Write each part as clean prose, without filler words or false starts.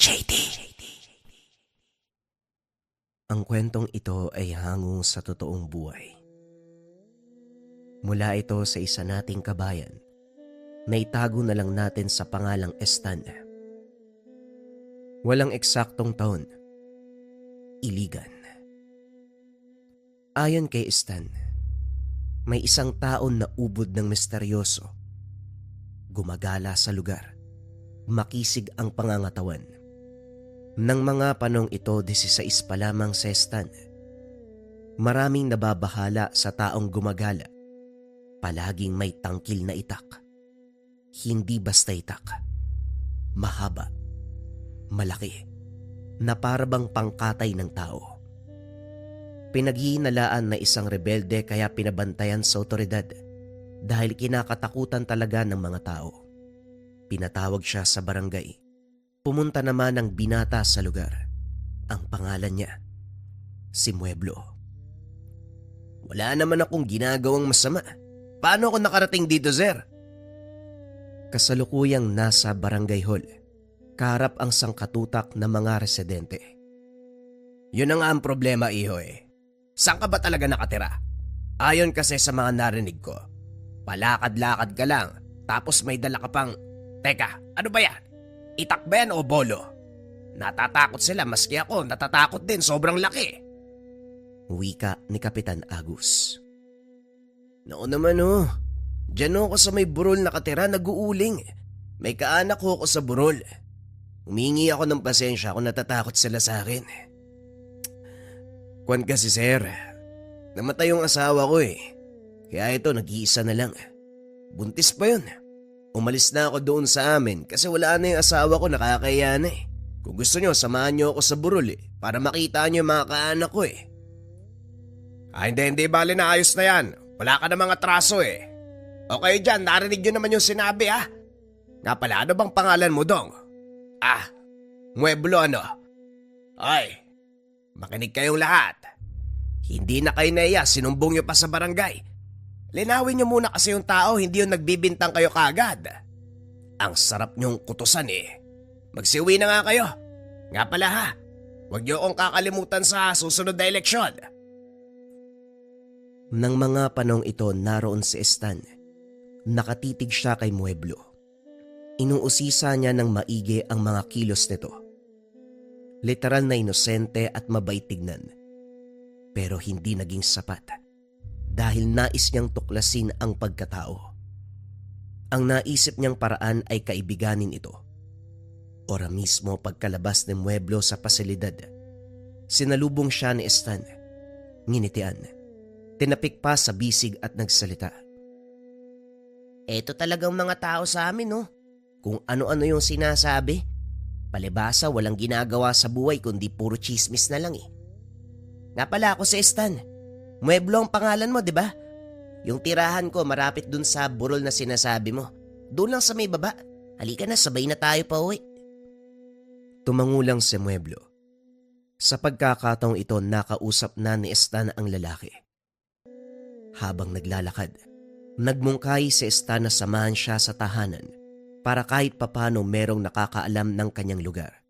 JD. Ang kwentong ito ay hango sa totoong buhay. Mula ito sa isa nating kabayan na itago na lang natin sa pangalang Stan. Walang eksaktong taon. Iligan. Ayon kay Stan, may isang taon na ubod ng misteryoso. Gumagala sa lugar. Makisig ang pangangatawan. Nang mga panong ito, 16 pa lamang si Stan. Maraming nababahala sa taong gumagala. Palaging may tangkil na itak. Hindi basta itak. Mahaba. Malaki. Na parabang pangkatay ng tao. Pinaghihinalaan na isang rebelde kaya pinabantayan sa otoridad dahil kinakatakutan talaga ng mga tao. Pinatawag siya sa barangay. Pumunta naman ang binata sa lugar. Ang pangalan niya, si Mueblo. Wala naman akong ginagawang masama. Paano ako nakarating dito, sir? Kasalukuyang nasa barangay hall. Kaharap ang sangkatutak ng mga residente. Yun na nga ang problema, iho eh. Saan ka ba talaga nakatira? Ayon kasi sa mga narinig ko, palakad-lakad ka lang tapos may dala ka pang... Teka, ano ba yan? Itak ba yan o bolo? Natatakot sila maski ako, natatakot din, sobrang laki. Wika ni Kapitan Agus. Noon naman Diyan ako sa may burol nakatira, nag-uuling. May kaanak ko ako sa burol. Humingi ako ng pasensya kung natatakot sila sa akin. Kwan kasi sir, namatay yung asawa ko eh. Kaya ito, nag-iisa na lang. Buntis pa yun. Umalis na ako doon sa amin kasi wala na yung asawa ko, nakakaya na eh. Kung gusto nyo, samahan nyo ako sa burol para makita nyo yung mga kaanak ko eh. Hindi, bali na, ayos na yan. Wala ka na mga atraso eh. Okay dyan, narinig nyo naman yung sinabi ha. Nga pala, ano bang pangalan mo, Dong? Mueblo ano? Ay, makinig kayong lahat. Hindi na kayo naiya, sinumbong nyo pa sa barangay. Linawin nyo muna kasi yung tao, hindi yung nagbibintang kayo kagad. Ang sarap nyong kutusan eh. Magsiuwi na nga kayo. Nga pala ha, huwag nyo akong kakalimutan sa susunod na eleksyon. Nang mga panong ito, naroon si Stan. Nakatitig siya kay Mueblo. Inuusisa niya ng maigi ang mga kilos nito. Literal na inosente at mabait tignan. Pero hindi naging sapat dahil nais niyang tuklasin ang pagkatao. Ang naisip niyang paraan ay kaibiganin ito. Ora mismo pagkalabas ni Mueblo sa pasilidad, sinalubong siya ni Stan. Nginitian. Tinapik pa sa bisig at nagsalita. Eto talagang mga tao sa amin Kung ano-ano yung sinasabi. Palibasa walang ginagawa sa buhay kundi puro chismis na lang eh. Nga pala ako si Stan. Mueblo ang pangalan mo, di ba? Yung tirahan ko marapit dun sa burol na sinasabi mo. Doon lang sa may baba. Halika na, sabay na tayo pa uwi. Tumangulang si Mueblo. Sa pagkakataong ito, nakausap na ni Stan ang lalaki. Habang naglalakad, nagmungkahi si Stan na samahan siya sa tahanan para kahit papano merong nakakaalam ng kanyang lugar.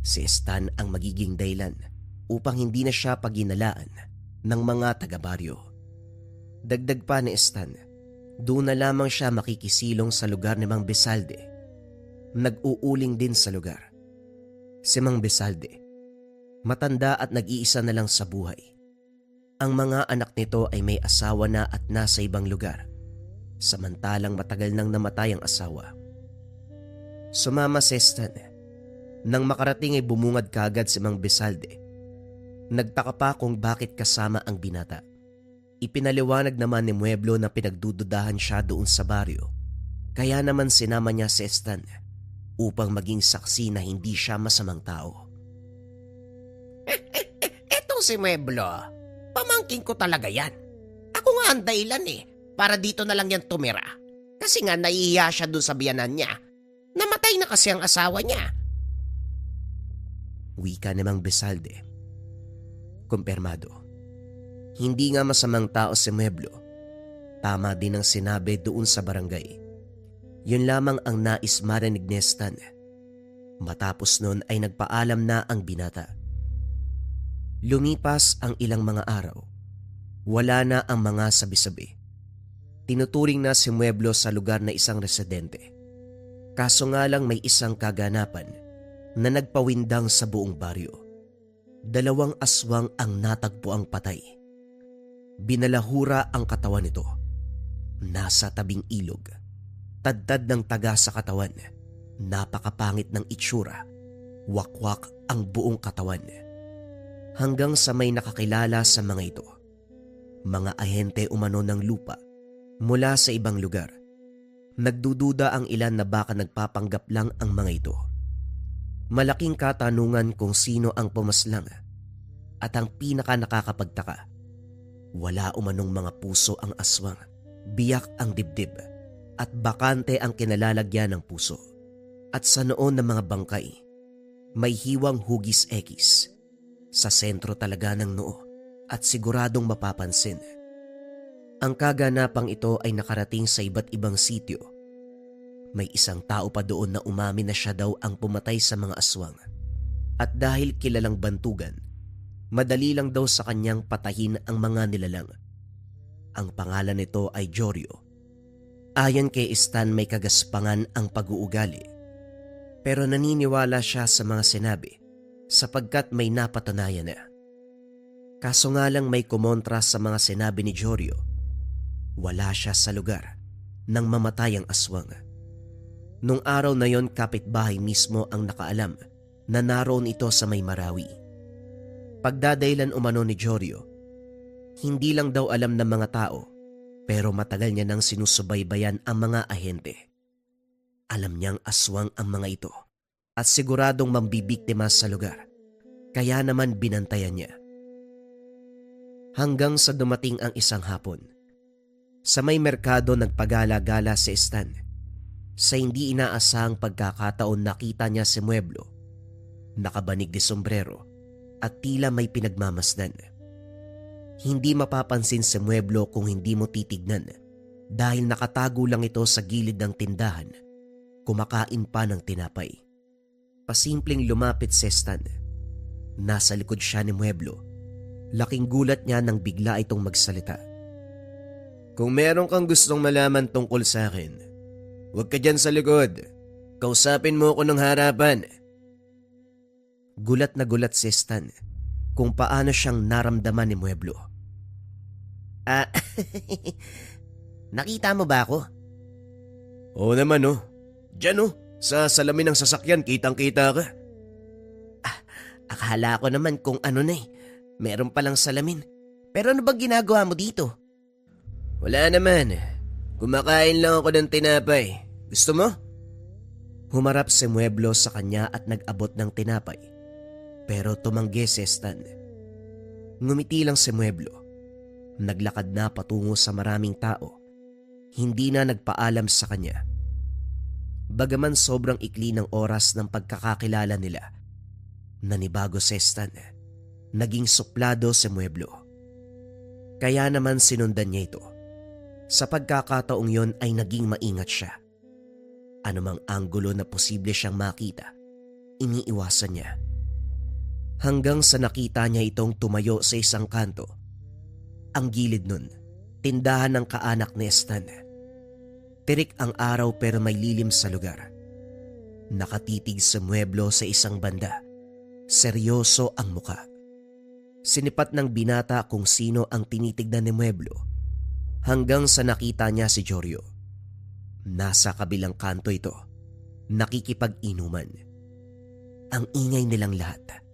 Si Stan ang magiging dahilan upang hindi na siya paginalaan ng mga taga-baryo. Dagdag pa ni Stan, doon na lamang siya makikisilong sa lugar ni Mang Besalde. Nag-uuling din sa lugar. Si Mang Besalde, matanda at nag-iisa na lang sa buhay. Ang mga anak nito ay may asawa na at nasa ibang lugar, samantalang matagal nang namatay ang asawa. Sumama si Stan. Nang makarating ay bumungad kagad si Mang Besalde. Nagtaka pa kung bakit kasama ang binata. Ipinaliwanag naman ni Mueblo na pinagdududahan siya doon sa baryo. Kaya naman sinama niya si Stan upang maging saksi na hindi siya masamang tao. Etong si Mueblo, pamangkin ko talaga yan. Ako nga ang dahilan para dito na lang yan tumira. Kasi nga nahihiya siya doon sa biyanan niya. Namatay na kasi ang asawa niya. Wika ni Mang Besalde. Kumpirmado. Hindi nga masamang tao si Mueblo. Tama din ang sinabi doon sa barangay. Yun lamang ang nais marinig ni Stan. Matapos nun ay nagpaalam na ang binata. Lumipas ang ilang mga araw. Wala na ang mga sabi-sabi. Tinuturing na si Mueblo sa lugar na isang residente. Kaso nga lang may isang kaganapan na nagpawindang sa buong baryo. 2 aswang ang natagpuang patay. Binalahura ang katawan nito. Nasa tabing ilog. Tadtad ng taga sa katawan. Napakapangit ng itsura. Wakwak ang buong katawan. Hanggang sa may nakakilala sa mga ito. Mga ahente umano ng lupa mula sa ibang lugar. Nagdududa ang ilan na baka nagpapanggap lang ang mga ito. Malaking katanungan kung sino ang pumaslang at ang pinaka nakakapagtaka. Wala umanong mga puso ang aswang, biyak ang dibdib at bakante ang kinalalagyan ng puso. At sa noon ng mga bangkay, may hiwang hugis ekis sa sentro talaga ng noo at siguradong mapapansin. Ang kaganapang ito ay nakarating sa iba't ibang sityo. May isang tao pa doon na umamin na siya daw ang pumatay sa mga aswang. At dahil kilalang bantugan, madali lang daw sa kanyang patahin ang mga nilalang. Ang pangalan nito ay Jorio. Ayon kay Stan may kagaspangan ang pag-uugali. Pero naniniwala siya sa mga sinabi sapagkat may napatunayan na. Kaso nga lang may kumontra sa mga sinabi ni Jorio. Wala siya sa lugar nang mamatay ang aswang. Nung araw na yon kapitbahay mismo ang nakaalam na naroon ito sa may Marawi. Pagdadailan umano ni Jorio, hindi lang daw alam ng mga tao pero matagal niya nang sinusubaybayan ang mga ahente. Alam niyang aswang ang mga ito at siguradong mambibiktima sa lugar kaya naman binantayan niya. Hanggang sa dumating ang isang hapon. Sa may merkado nagpagala-gala si Stan. Sa hindi inaasahang pagkakataon nakita niya si Mueblo. Nakabanig de sombrero at tila may pinagmamasdan. Hindi mapapansin si Mueblo kung hindi mo titignan dahil nakatago lang ito sa gilid ng tindahan. Kumakain pa ng tinapay. Pasimpleng lumapit si Stan. Nasa likod siya ni Mueblo. Laking gulat niya nang bigla itong magsalita. Kung meron kang gustong malaman tungkol sa akin, huwag ka dyan sa likod. Kausapin mo ako ng harapan. Gulat na gulat si Stan kung paano siyang naramdaman ni Mueblo. Nakita mo ba ako? Oo naman oh. Diyan oh, sa salamin ng sasakyan kitang-kita ka. Akala ko naman kung ano na meron palang salamin. Pero ano bang ginagawa mo dito? Wala naman. Kumakain lang ako ng tinapay. Gusto mo? Humarap si Mueblo sa kanya at nag-abot ng tinapay. Pero tumanggi si Stan. Ngumiti lang si Mueblo. Naglakad na patungo sa maraming tao. Hindi na nagpaalam sa kanya. Bagaman sobrang ikli ng oras ng pagkakakilala nila, nanibago si Stan. Naging suplado si Mueblo. Kaya naman sinundan niya ito. Sa pagkakataong yon ay naging maingat siya. Anumang anggulo na posible siyang makita, iniiwasan niya. Hanggang sa nakita niya itong tumayo sa isang kanto. Ang gilid nun, tindahan ng kaanak ni Stan. Tirik ang araw pero may lilim sa lugar. Nakatitig si Mueblo sa isang banda. Seryoso ang muka. Sinipat ng binata kung sino ang tinitignan ni Mueblo. Hanggang sa nakita niya si Jorio. Nasa kabilang kanto ito, nakikipag-inuman. Ang ingay nilang lahat.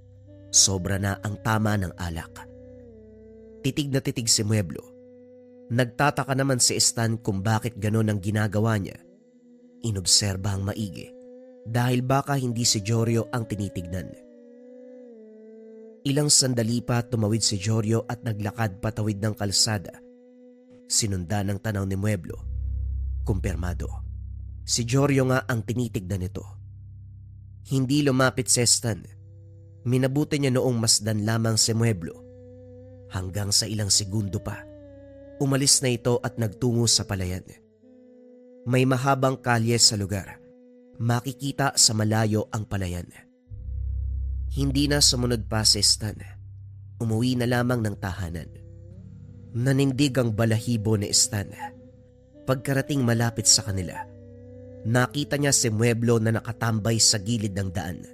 Sobra na ang tama ng alak. Titig na titig si Mueblo. Nagtataka naman si Stan kung bakit ganon ang ginagawa niya. Inobserba ang maigi dahil baka hindi si Jorio ang tinitignan. Ilang sandali pa tumawid si Jorio at naglakad patawid ng kalsada. Sinundan ng tanaw ni Mueblo. Kumpirmado. Si Jorio nga ang tinitignan nito. Hindi lumapit si Stan. Minabuti niya noong masdan lamang si Mueblo. Hanggang sa ilang segundo pa, umalis na ito at nagtungo sa palayan. May mahabang kalye sa lugar. makikita sa malayo ang palayan. Hindi na sumunod pa si Stan. Umuwi na lamang ng tahanan. Nanindig ang balahibo ni Stan. Pagkarating malapit sa kanila, nakita niya si Mueblo na nakatambay sa gilid ng daan.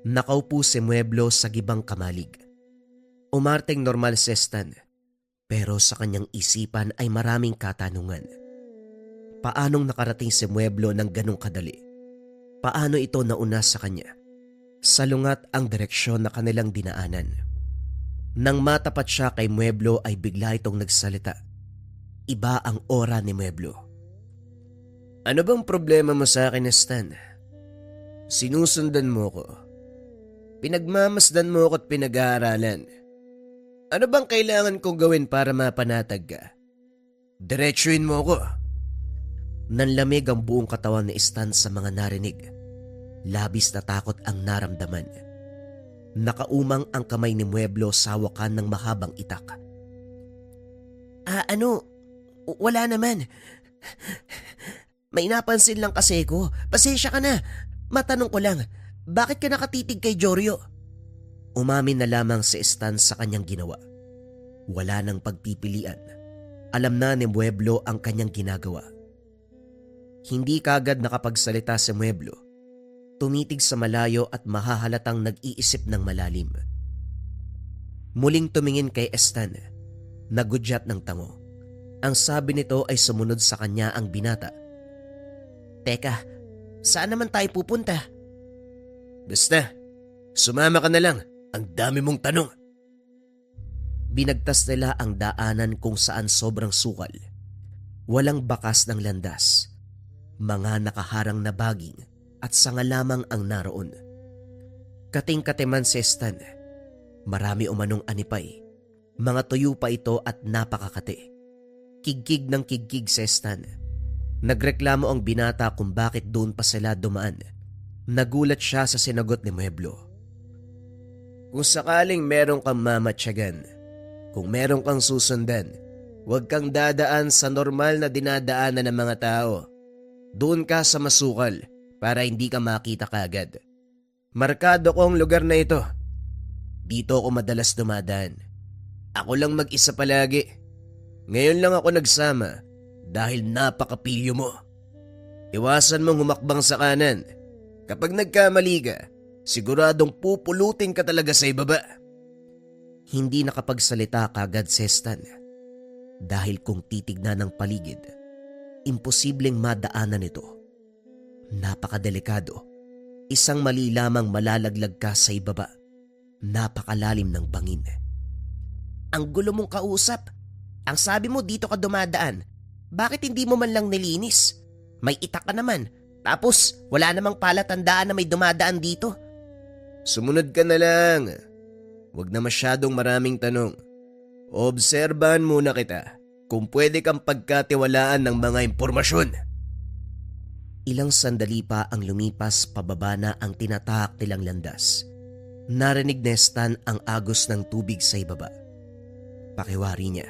Nakaupo si Mueblo sa gibang kamalig. Umarteng normal si Stan, pero sa kanyang isipan ay maraming katanungan. Paanong nakarating si Mueblo ng ganong kadali? Paano ito nauna sa kanya? Salungat ang direksyon na kanilang dinaanan. Nang matapat siya kay Mueblo ay bigla itong nagsalita. Iba ang aura ni Mueblo. Ano bang problema mo sa akin, Stan? Sinusundan mo ko. Pinagmamasdan mo ko at pinag-aaralan. Ano bang kailangan kong gawin para mapanatag ka? Diretsuin mo ko. Nanlamig ang buong katawan ni Stan sa mga narinig. Labis na takot ang naramdaman. Nakaumang ang kamay ni Mueblo sa hawakan ng mahabang itak. Wala naman. May napansin lang kasi ko. Pasensya ka na. Matanong ko lang, bakit ka nakatitig kay Jorio? Umamin na lamang si Stan sa kanyang ginawa. Wala nang pagpipilian. Alam na ni Mueblo ang kanyang ginagawa. Hindi kagad nakapagsalita si Mueblo. Tumitig sa malayo at mahahalatang nag-iisip ng malalim. Muling tumingin kay Stan. Nagudyat ng tango. Ang sabi nito ay sumunod sa kanya ang binata. Teka, saan naman tayo pupunta? Basta, sumama ka na lang. Ang dami mong tanong. Binagtas nila ang daanan kung saan sobrang sukal. Walang bakas ng landas. Mga nakaharang na baging at sanga lamang ang naroon. Kating-katiman si Stan. Marami umanong anipay. Mga tuyo pa ito at napakakati. Kigkig ng kigkig si Stan. Nagreklamo ang binata kung bakit doon pa sila dumaan. Nagulat siya sa sinagot ni Mueblo. Kung sakaling meron kang mamatyagan, kung meron kang susundan, huwag kang dadaan sa normal na dinadaanan ng mga tao. Doon ka sa masukal para hindi ka makita kagad. Markado ko ang lugar na ito. Dito ako madalas dumadaan. Ako lang mag-isa palagi. Ngayon lang ako nagsama dahil napakapilyo mo. Iwasan mong humakbang sa kanan. Kapag nagkamali ka, siguradong pupulutin ka talaga sa ibaba. Hindi nakapagsalita kagad si Stan. Dahil kung titignan ng paligid, imposibleng madaanan ito. Napakadelikado. Isang mali lamang malalaglag ka sa ibaba. Napakalalim ng bangin. Ang gulo mong kausap. Ang sabi mo dito ka dumadaan. Bakit hindi mo man lang nilinis? May itak ka naman. Tapos wala namang palatandaan na may dumadaan dito. Sumunod ka na lang. Huwag na masyadong maraming tanong. Obserbahan muna kita kung pwede kang pagkatiwalaan ng mga impormasyon. Ilang sandali pa ang lumipas pababa na ang tinatahak nilang landas. Narinig ni Stan ang agos ng tubig sa ibaba. Pakiwari niya,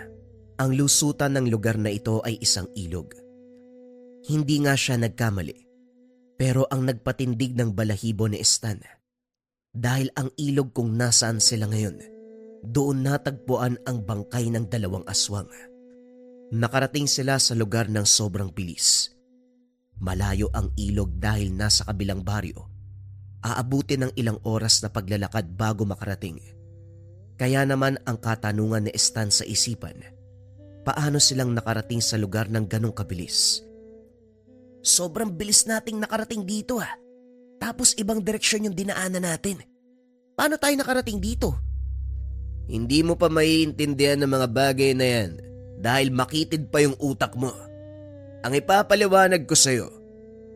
ang lusutan ng lugar na ito ay isang ilog. Hindi nga siya nagkamali, pero ang nagpatindig ng balahibo ni Stan. Dahil ang ilog kung nasaan sila ngayon, doon natagpuan ang bangkay ng dalawang aswang. Nakarating sila sa lugar ng sobrang bilis. Malayo ang ilog dahil nasa kabilang baryo. Aabutin ng ilang oras na paglalakad bago makarating. Kaya naman ang katanungan ni Stan sa isipan, paano silang nakarating sa lugar ng ganong kabilis? Sobrang bilis nating nakarating dito ha. Tapos ibang direksyon yung dinaanan natin. Paano tayo nakarating dito? Hindi mo pa maiintindihan ng mga bagay na yan dahil makitid pa yung utak mo. Ang ipapaliwanag ko sa'yo,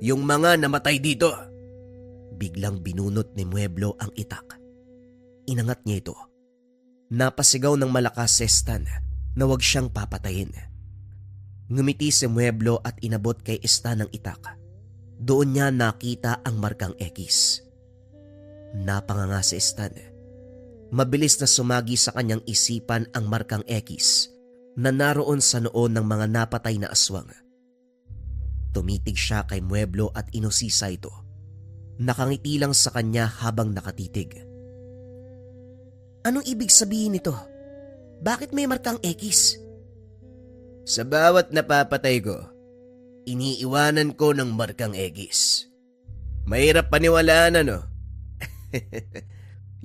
yung mga namatay dito. Biglang binunot ni Mueblo ang itak. Inangat niya ito. Napasigaw ng malakas si Stan na huwag siyang papatayin. Ngumiti si Mueblo at inabot kay Stan ang itak. Doon niya nakita ang markang X. Napanganga si Stan. Mabilis na sumagi sa kanyang isipan ang markang X na naroon sa noon ng mga napatay na aswang. Tumitig siya kay Mueblo at inusisa ito. Nakangiti lang sa kanya habang nakatitig. Anong ibig sabihin nito? Bakit may markang X? Sa bawat napapatay ko, iniiwanan ko ng markang X. Mahirap paniwalaan ano?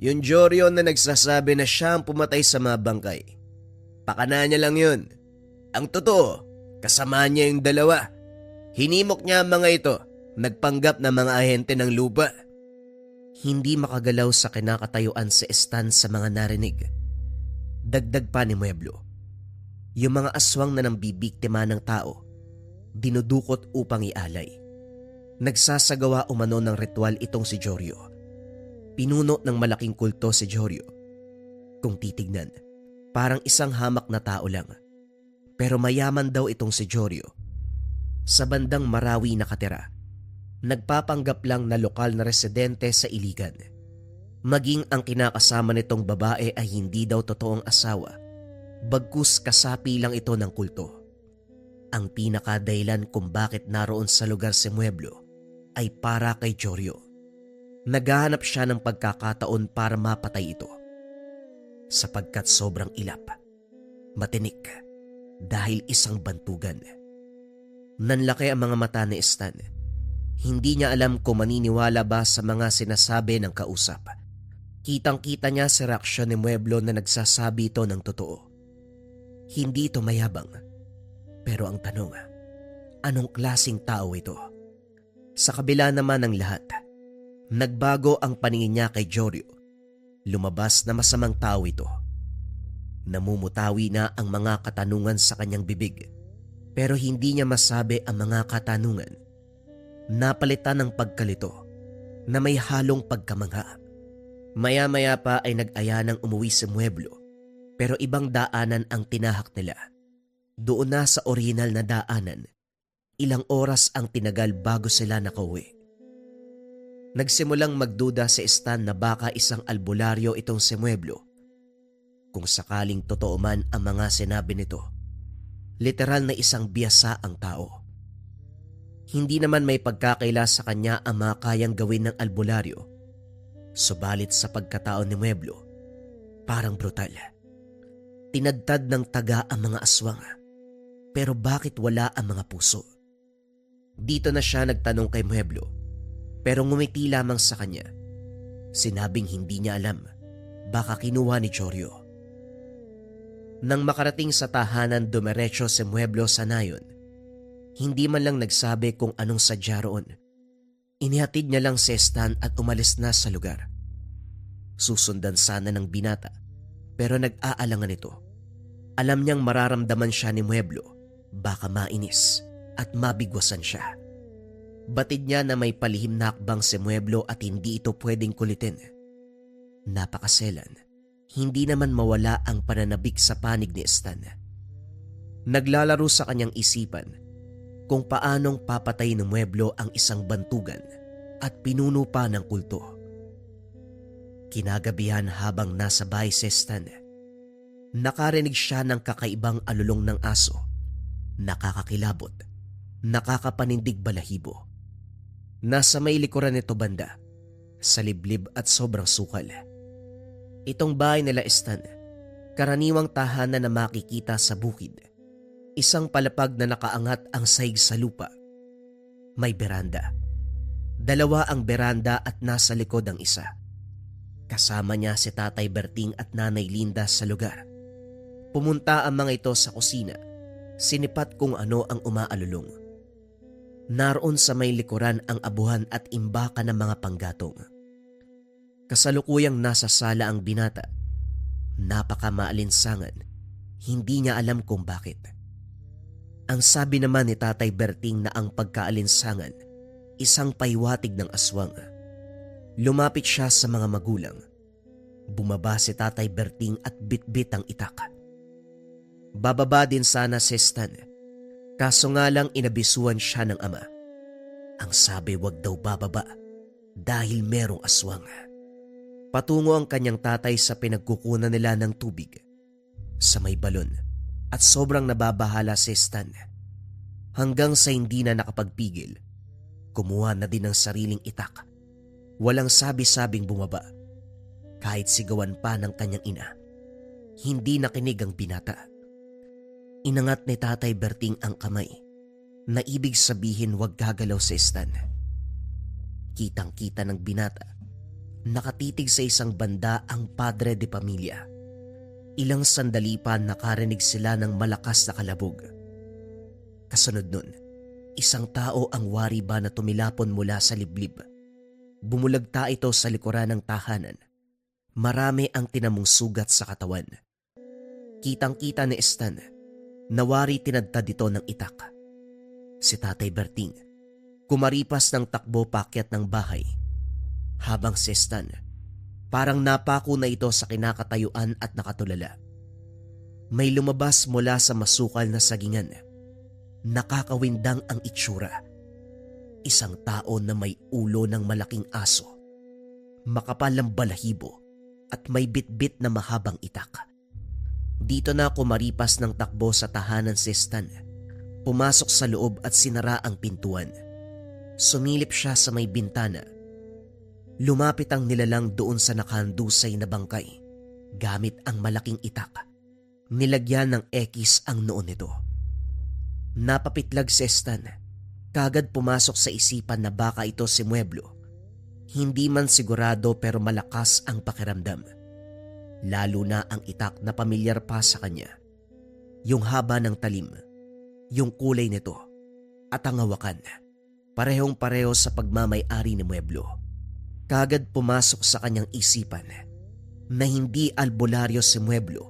Yung Joryo na nagsasabi na siya ang pumatay sa mga bangkay. Pakana niya lang yun. Ang totoo, kasama niya yung dalawa. Hinimok niya ang mga ito, nagpanggap na mga ahente ng lupa. Hindi makagalaw sa kinakatayuan si Stan sa mga narinig. Dagdag pa ni Mueblo. Yung mga aswang na nambibiktima ng tao, dinudukot upang ialay. Nagsasagawa umano ng ritual itong si Joryo. Pinuno ng malaking kulto si Joryo. Kung titignan, parang isang hamak na tao lang. Pero mayaman daw itong si Joryo. Sa bandang Marawi nakatira, nagpapanggap lang na lokal na residente sa Iligan. Maging ang kinakasama nitong babae ay hindi daw totoong asawa, bagkus kasapi lang ito ng kulto. Ang pinakadahilan kung bakit naroon sa lugar si Mueblo ay para kay Joryo. Naghahanap siya ng pagkakataon para mapatay ito. Sapagkat sobrang ilap, matinik, dahil isang bantugan. Nanlaki ang mga mata ni Stan. Hindi niya alam kung maniniwala ba sa mga sinasabi ng kausap. Kitang-kita niya sa reaksyon ni Mueblo na nagsasabi ito ng totoo. Hindi ito mayabang. Pero ang tanong, anong klaseng tao ito? Sa kabila naman ng lahat, nagbago ang paningin niya kay Joryo. Lumabas na masamang tao ito. Namumutawi na ang mga katanungan sa kanyang bibig. Pero hindi niya masabi ang mga katanungan. Napalitan ng pagkalito na may halong pagkamangha. Maya-maya pa ay nag-aya ng umuwi si Mueblo, pero ibang daanan ang tinahak nila. Doon na sa orihinal na daanan, ilang oras ang tinagal bago sila nakauwi. Nagsimulang magduda si Stan na baka isang albularyo itong si Mueblo. Kung sakaling totoo man ang mga sinabi nito, literal na isang biyasa ang tao. Hindi naman may pagkakaila sa kanya ang mga kayang gawin ng albularyo. Subalit sa pagkatao ni Mueblo, parang brutal. Tinadtad ng taga ang mga aswang. Pero bakit wala ang mga puso? Dito na siya nagtanong kay Mueblo, pero ngumiti lamang sa kanya. Sinabing hindi niya alam, baka kinuha ni Joryo. Nang makarating sa tahanan, dumiretso si Mueblo sa nayon. Hindi man lang nagsabi kung anong sadya roon. Inihatid niya lang si Stan at umalis na sa lugar. Susundan sana ng binata, pero nag-aalangan ito. Alam niyang mararamdaman siya ni Mueblo, baka mainis at mabigwasan siya. Batid niya na may palihim na hakbang si Mueblo at hindi ito pwedeng kulitin. Napakaselan, hindi naman mawala ang pananabik sa panig ni Stan. Naglalaro sa kanyang isipan kung paanong papatay ng Mueblo ang isang bantugan at pinuno pa ng kulto. Kinagabihan habang nasa bahay si Stan, nakarinig siya ng kakaibang alulong ng aso, nakakakilabot, nakakapanindig balahibo. Nasa may likuran nito banda, sa liblib at sobrang sukal. Itong bahay nila Stan, karaniwang tahanan na makikita sa bukid. Isang palapag na nakaangat ang sahig sa lupa. May beranda. Dalawa ang beranda at nasa likod ang isa. Kasama niya si Tatay Berting at Nanay Linda sa lugar. Pumunta ang mga ito sa kusina. Sinipat kung ano ang umaalulong. Naroon sa may likuran ang abuhan at imbaka ng mga panggatong. Kasalukuyang nasa sala ang binata. Napakamaalinsangan. Hindi niya alam kung bakit. Ang sabi naman ni Tatay Berting na ang pagkaalinsangan, isang paywatig ng aswang. Lumapit siya sa mga magulang. Bumaba si Tatay Berting at bitbit ang itak. Bababa din sana si Stan, kaso nga lang inabisuan siya ng ama. Ang sabi wag daw bababa dahil merong aswang. Patungo ang kanyang tatay sa pinagkukunan nila ng tubig sa may balon at sobrang nababahala si Stan. Hanggang sa hindi na nakapagpigil, kumuha na din ng sariling itak Walang sabi-sabing bumaba. Kahit sigawan pa ng kanyang ina, hindi nakinig ang binata. Inangat ni Tatay Berting ang kamay na ibig sabihin huwag gagalaw si Stan. Kitang-kita ng binata, nakatitig sa isang banda ang padre de pamilya. Ilang sandali pa nakarinig sila ng malakas na kalabog. Kasunod nun, isang tao ang wari ba na tumilapon mula sa liblib. Bumulagta ito sa likuran ng tahanan. Marami ang tinamong sugat sa katawan. Kitang-kita ni Stan, nawari tinadtad ito ng itak. Si Tatay Berting, kumaripas ng takbo paakyat ng bahay. Habang si Stan, parang napako na ito sa kinakatayuan at nakatulala. May lumabas mula sa masukal na sagingan. Nakakawindang ang itsura. Isang tao na may ulo ng malaking aso, makapal ang balahibo at may bitbit na mahabang itak. Dito na kumaripas ng takbo sa tahanan si Stan. Pumasok sa loob at sinara ang pintuan. Sumilip siya sa may bintana. Lumapit ang nilalang doon sa nakahandusay na bangkay. Gamit ang malaking itak, nilagyan ng X ang noon nito. Napapitlag si Stan. Kagad pumasok sa isipan na baka ito si Mueblo. Hindi man sigurado pero malakas ang pakiramdam. Lalo na ang itak na pamilyar pa sa kanya. Yung haba ng talim, yung kulay nito, at ang hawakan. Parehong-pareho sa pagmamay-ari ni Mueblo. Kagad pumasok sa kanyang isipan na hindi albularyo si Mueblo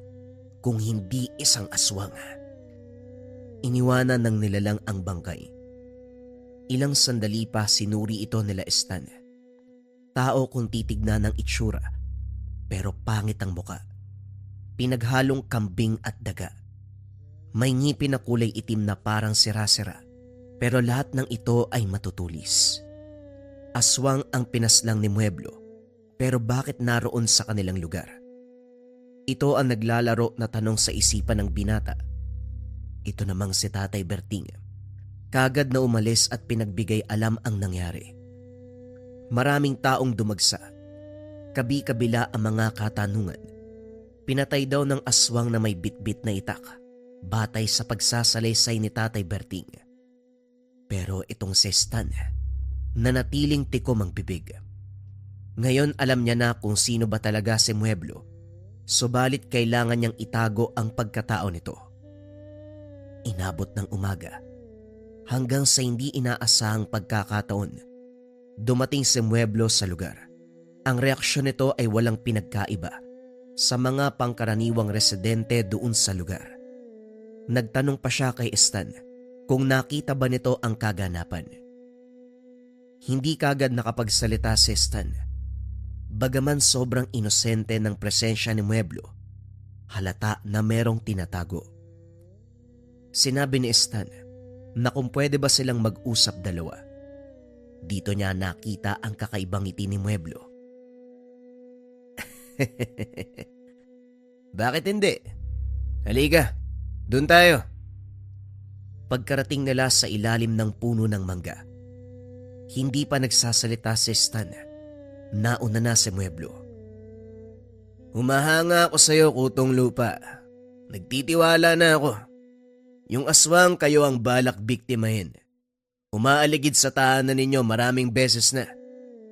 kung hindi isang aswang. Iniwanan ng nilalang ang bangkay. Ilang sandali pa sinuri ito nila Stan. Tao kung titignan ng itsura, pero pangit ang muka. Pinaghalong kambing at daga. May ngipin na kulay itim na parang sira-sira, pero lahat ng ito ay matutulis. Aswang ang pinaslang ni Mueblo, pero bakit naroon sa kanilang lugar? Ito ang naglalaro na tanong sa isipan ng binata. Ito namang si Tatay Berting. Kagad na umalis at pinagbigay alam ang nangyari. Maraming taong dumagsa. Kabi-kabila ang mga katanungan. Pinatay daw ng aswang na may bitbit na itak, batay sa pagsasalaysay ni Tatay Berting. Pero itong si Stan, nanatiling tikom ang bibig. Ngayon alam niya na kung sino ba talaga si Mueblo, subalit kailangan niyang itago ang pagkatao nito. Inabot ng umaga. Hanggang sa hindi inaasahang pagkakataon, dumating si Mueblo sa lugar. Ang reaksyon nito ay walang pinagkaiba sa mga pangkaraniwang residente doon sa lugar. Nagtanong pa siya kay Stan kung nakita ba nito ang kaganapan. Hindi kagad nakapagsalita si Stan. Bagaman sobrang inosente ng presensya ni Mueblo, halata na merong tinatago. Sinabi ni Stan na kung pwede ba silang mag-usap dalawa. Dito niya nakita ang kakaibang ngiti ni Mueblo. Bakit hindi? Halika, dun tayo. Pagkarating nila sa ilalim ng puno ng mangga, hindi pa nagsasalita si Stan. Nauna na si Mueblo. Humahanga ako sa'yo, Kutong Lupa. Nagtitiwala na ako. Yung aswang kayo ang balak biktimahin. Umaaligid sa tahanan ninyo maraming beses na.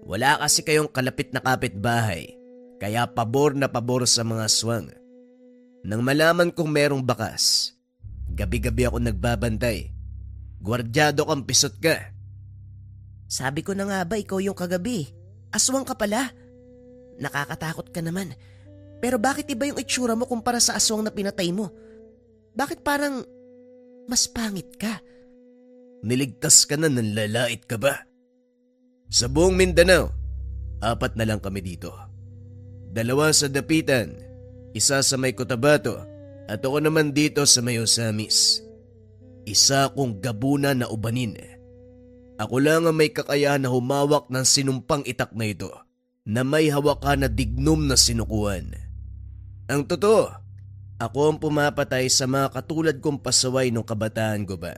Wala kasi kayong kalapit na kapitbahay, kaya pabor na pabor sa mga aswang. Nang malaman kong merong bakas, gabi-gabi ako nagbabantay. Gwardyado kang pisot ka. Sabi ko na nga ba ikaw yung kagabi? Aswang ka pala. Nakakatakot ka naman. Pero bakit iba yung itsura mo kumpara sa aswang na pinatay mo? Bakit parang mas pangit ka? Niligtas ka na, nanlalait ka ba? Sa buong Mindanao, 4 na lang kami dito. 2 sa Dapitan, 1 sa may Cotabato, at ako naman dito sa may Osamis. 1 akong gabuna na ubanin. Ako lang ang may kakayahan na humawak ng sinumpang itak na ito, na may hawakan na dignum na sinukuan. Ang totoo, ako ang pumapatay sa mga katulad kong pasaway nung kabataan ko ba.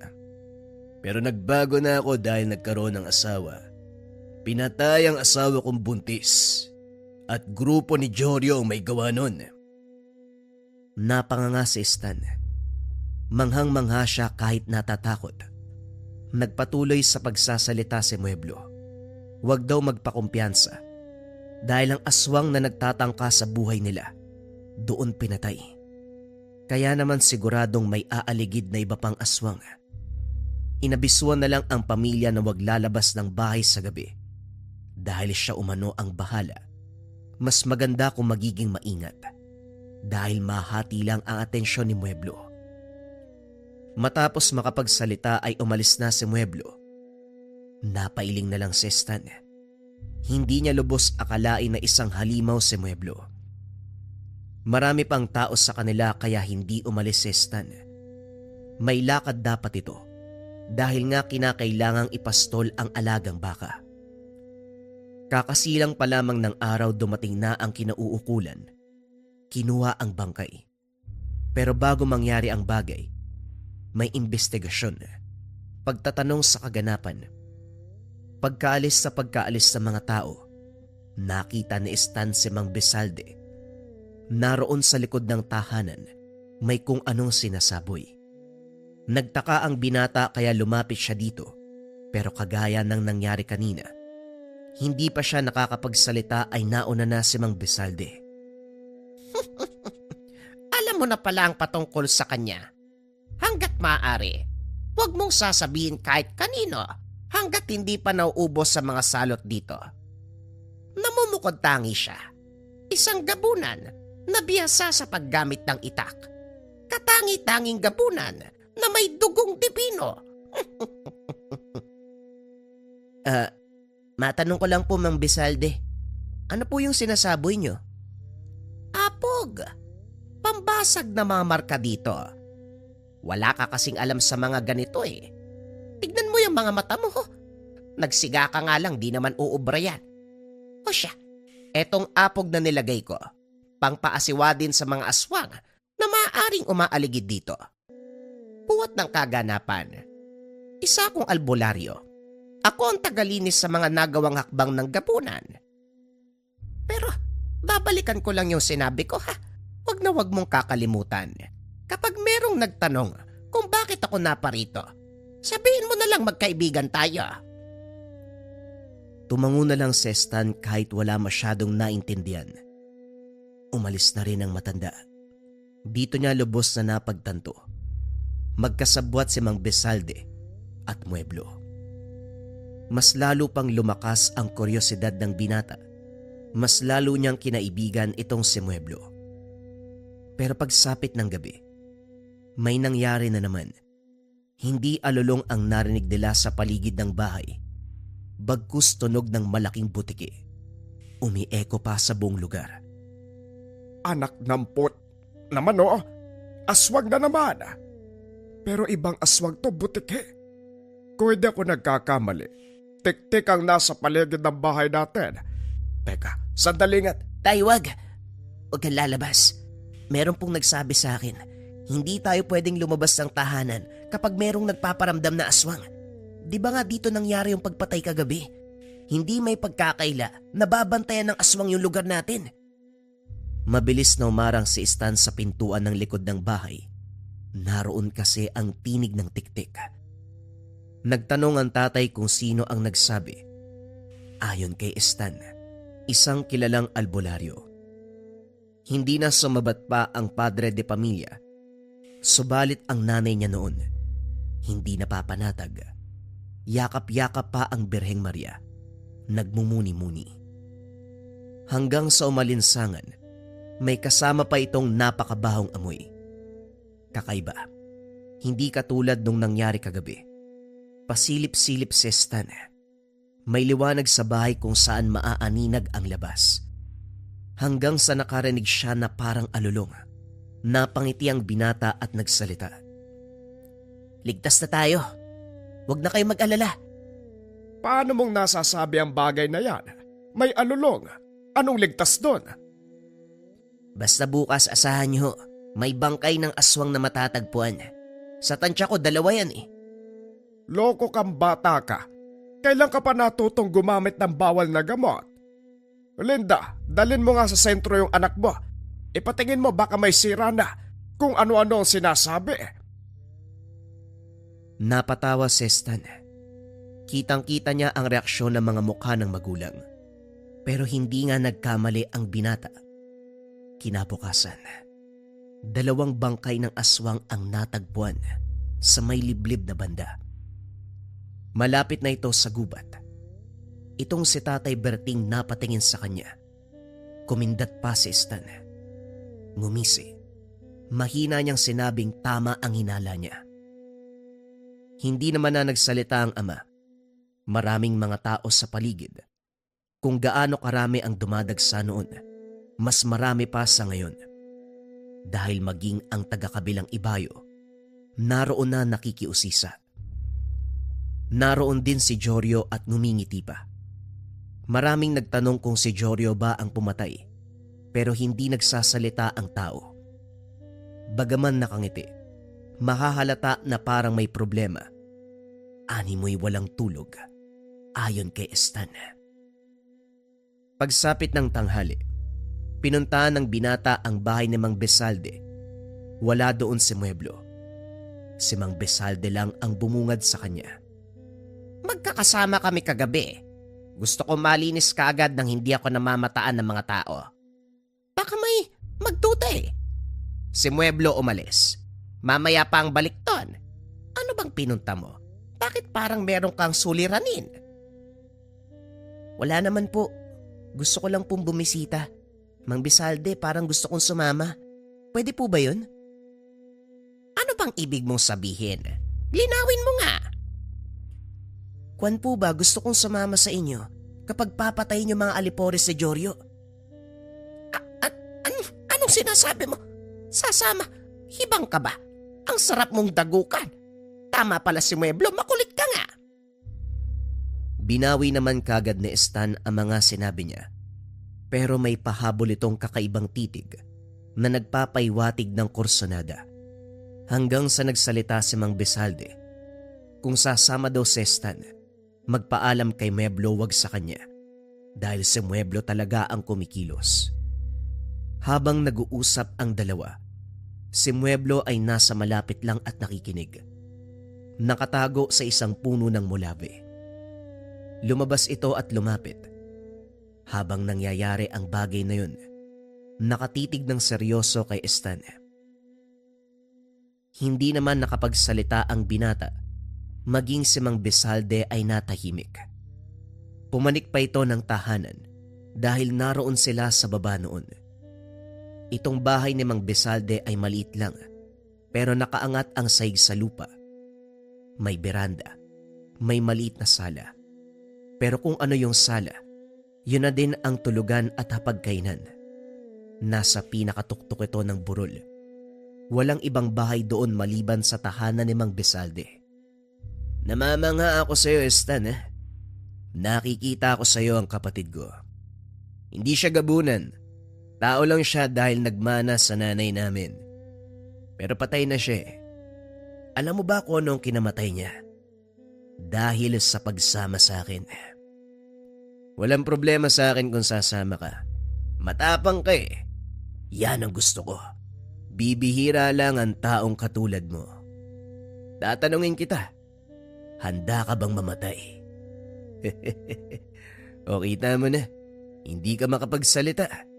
Pero nagbago na ako dahil nagkaroon ng asawa. Pinatay ang asawa kong buntis at grupo ni Jorio ang may gawa nun. Napanganga si Stan. Manghang-mangha siya kahit natatakot. Nagpatuloy sa pagsasalita si Mueblo. Huwag daw magpakumpiyansa dahil ang aswang na nagtatangka sa buhay nila doon pinatay. Kaya naman siguradong may aaligid na iba pang aswang. Inabisuan na lang ang pamilya na huwag lalabas ng bahay sa gabi dahil siya umano ang bahala. Mas maganda kung magiging maingat dahil mahati lang ang atensyon ni Mueblo. Matapos makapagsalita ay umalis na si Mueblo. Napailing na lang si Stan. Hindi niya lubos akalain na isang halimaw si Mueblo. Marami pang tao sa kanila kaya hindi umalis si Stan. May lakad dapat ito dahil nga kinakailangang ipastol ang alagang baka. Kakasilang pa lamang ng araw dumating na ang kinauukulan. Kinuha ang bangkay. Pero bago mangyari ang bagay, may investigasyon, pagtatanong sa kaganapan. Pagkaalis sa mga tao, nakita ni Stan si Mang Bezalde. Naroon sa likod ng tahanan, may kung anong sinasaboy. Nagtaka ang binata kaya lumapit siya dito, pero kagaya ng nangyari kanina, hindi pa siya nakakapagsalita ay nauna na si Mang Bezalde. Alam mo na pala ang patungkol sa kanya. Hanggat maaari, huwag mong sasabihin kahit kanino hanggat hindi pa nauubos sa mga salot dito. Namumukod tangi siya. Isang gabunan na biyasa sa paggamit ng itak. Katangi-tanging gabunan na may dugong dibino. Matanong ko lang po, Mang Bezalde. Ano po yung sinasaboy nyo? Apog, pambasag na mga marka dito. Wala ka kasing alam sa mga ganito eh. Tignan mo yung mga mata mo. Nagsiga ka nga lang, di naman uubra yan. O siya, etong apog na nilagay ko, pangpaasiwa din sa mga aswang na maaaring umaaligid dito. Puwat ng kaganapan, isa akong albularyo. Ako ang tagalinis sa mga nagawang hakbang ng gabunan. Pero babalikan ko lang yung sinabi ko ha. Huwag na huwag mong kakalimutan. Kapag merong nagtanong kung bakit ako naparito, sabihin mo na lang magkaibigan tayo. Tumango na lang si Stan kahit wala masyadong naintindihan. Umalis na rin ang matanda. Dito niya lubos na napagtanto. Magkasabwat si Mang Bezalde at Mueblo. Mas lalo pang lumakas ang kuryosidad ng binata. Mas lalo niyang kinaibigan itong si Mueblo. Pero pagsapit ng gabi, may nangyari na naman. Hindi alulong ang narinig nila sa paligid ng bahay. Bagkus tunog ng malaking butiki. Umieko pa sa buong lugar. Anak ng pot naman aswang na naman. Pero ibang aswang to, butiki. Kung hindi ako nagkakamali, tik-tik ang nasa paligid ng bahay natin. Teka, sandali nga. Tay, wag! Huwag kang lalabas. Meron pong nagsabi sa akin, hindi tayo pwedeng lumabas ng tahanan kapag merong nagpaparamdam na aswang. Di ba nga dito nangyari yung pagpatay kagabi? Hindi may pagkakaila na babantayan ng aswang yung lugar natin. Mabilis na umarang si Stan sa pintuan ng likod ng bahay. Naroon kasi ang tinig ng tiktik. Nagtanong ang tatay kung sino ang nagsabi. Ayon kay Stan, isang kilalang albularyo. Hindi na sumabat pa ang padre de pamilya. Subalit ang nanay niya noon, hindi napapanatag. Yakap-yakap pa ang Birheng Maria. Nagmumuni-muni. Hanggang sa umalinsangan, may kasama pa itong napakabahong amoy. Kakaiba. Hindi katulad nung nangyari kagabi. Pasilip-silip si Stan. May liwanag sa bahay kung saan maaaninag ang labas. Hanggang sa nakarinig siya na parang alulong. Napangiti ang binata at nagsalita. Ligtas na tayo. Huwag na kayo mag-alala. Paano mong nasasabi ang bagay na yan? May alulong. Anong ligtas doon? Basta bukas asahan niyo, may bangkay ng aswang na matatagpuan. Sa tansya ko, 2 yan eh. Loko kang bata ka. Kailan ka pa natutong gumamit ng bawal na gamot? Linda, dalin mo nga sa sentro yung anak mo. Ipatingin mo baka may sira na kung ano-ano ang sinasabi. Napatawa si Stan. Kitang-kita niya ang reaksyon ng mga mukha ng magulang. Pero hindi nga nagkamali ang binata. Kinabukasan, 2 bangkay ng aswang ang natagpuan sa may liblib na banda. Malapit na ito sa gubat. Itong si Tatay Berting napatingin sa kanya. Kumindat pa si Stan. Ngumisi. Mahina niyang sinabing tama ang hinala niya. Hindi naman na nagsalita ang ama. Maraming mga tao sa paligid. Kung gaano karami ang dumadagsa noon, mas marami pa sa ngayon. Dahil maging ang taga-kabilang ibayo, naroon na nakikiusisa. Naroon din si Jorio at ngumingiti pa. Maraming nagtanong kung si Jorio ba ang pumatay, pero hindi nagsasalita ang tao. Bagaman nakangiti, mahahalata na parang may problema. Animoy walang tulog, ayon kay Stan. Pagsapit ng tanghali, pinuntahan ng binata ang bahay ni Mang Besalde. Wala doon si Mueblo. Si Mang Besalde lang ang bumungad sa kanya. Magkakasama kami kagabi. Gusto ko malinis kaagad nang hindi ako namamataan ng mga tao. Baka may magduda eh. Si Mueblo umalis. Mamaya pa ang balik ton. Ano bang pinunta mo? Bakit parang meron kang suliranin? Wala naman po. Gusto ko lang pong bumisita. Mang Besalde, parang gusto kong sumama. Pwede po ba yun? Ano bang ibig mong sabihin? Linawin mo nga. Kwan po ba, gusto kong sumama sa inyo kapag papatayin yung mga alipores si Jorio. Anong sinasabi mo? Sasama? Hibang ka ba? Ang sarap mong dagukan. Tama pala si Mueblo, makulit ka nga. Binawi naman kagad ni Stan ang mga sinabi niya. Pero may pahabol itong kakaibang titig na nagpapaiwatig ng kursonada. Hanggang sa nagsalita si Mang Besalde. Kung sasama daw si Stan, magpaalam kay Mueblo wag sa kanya. Dahil si Mueblo talaga ang kumikilos. Habang nag-uusap ang dalawa, si Mueblo ay nasa malapit lang at nakikinig. Nakatago sa isang puno ng mulabe. Lumabas ito at lumapit. Habang nangyayari ang bagay na yun, nakatitig ng seryoso kay Stan. Hindi naman nakapagsalita ang binata, maging si Mang Besalde ay natahimik. Pumanik pa ito ng tahanan dahil naroon sila sa baba noon. Itong bahay ni Mang Besalde ay maliit lang, pero nakaangat ang saig sa lupa. May beranda, may maliit na sala. Pero kung ano yung sala, yun na din ang tulugan at hapagkainan. Nasa pinakatuktok ito ng burol. Walang ibang bahay doon maliban sa tahanan ni Mang Besalde. Namamangha ako sa'yo, Stan. Nakikita ko sa'yo ang kapatid ko. Hindi siya gabunan. Tao lang siya dahil nagmana sa nanay namin. Pero patay na siya eh. Alam mo ba kung anong kinamatay niya? Dahil sa pagsama sa akin. Walang problema sa akin kung sasama ka. Matapang ka eh. Yan ang gusto ko. Bibihira lang ang taong katulad mo. Tatanungin kita, handa ka bang mamatay? O kita mo na, hindi ka makapagsalita.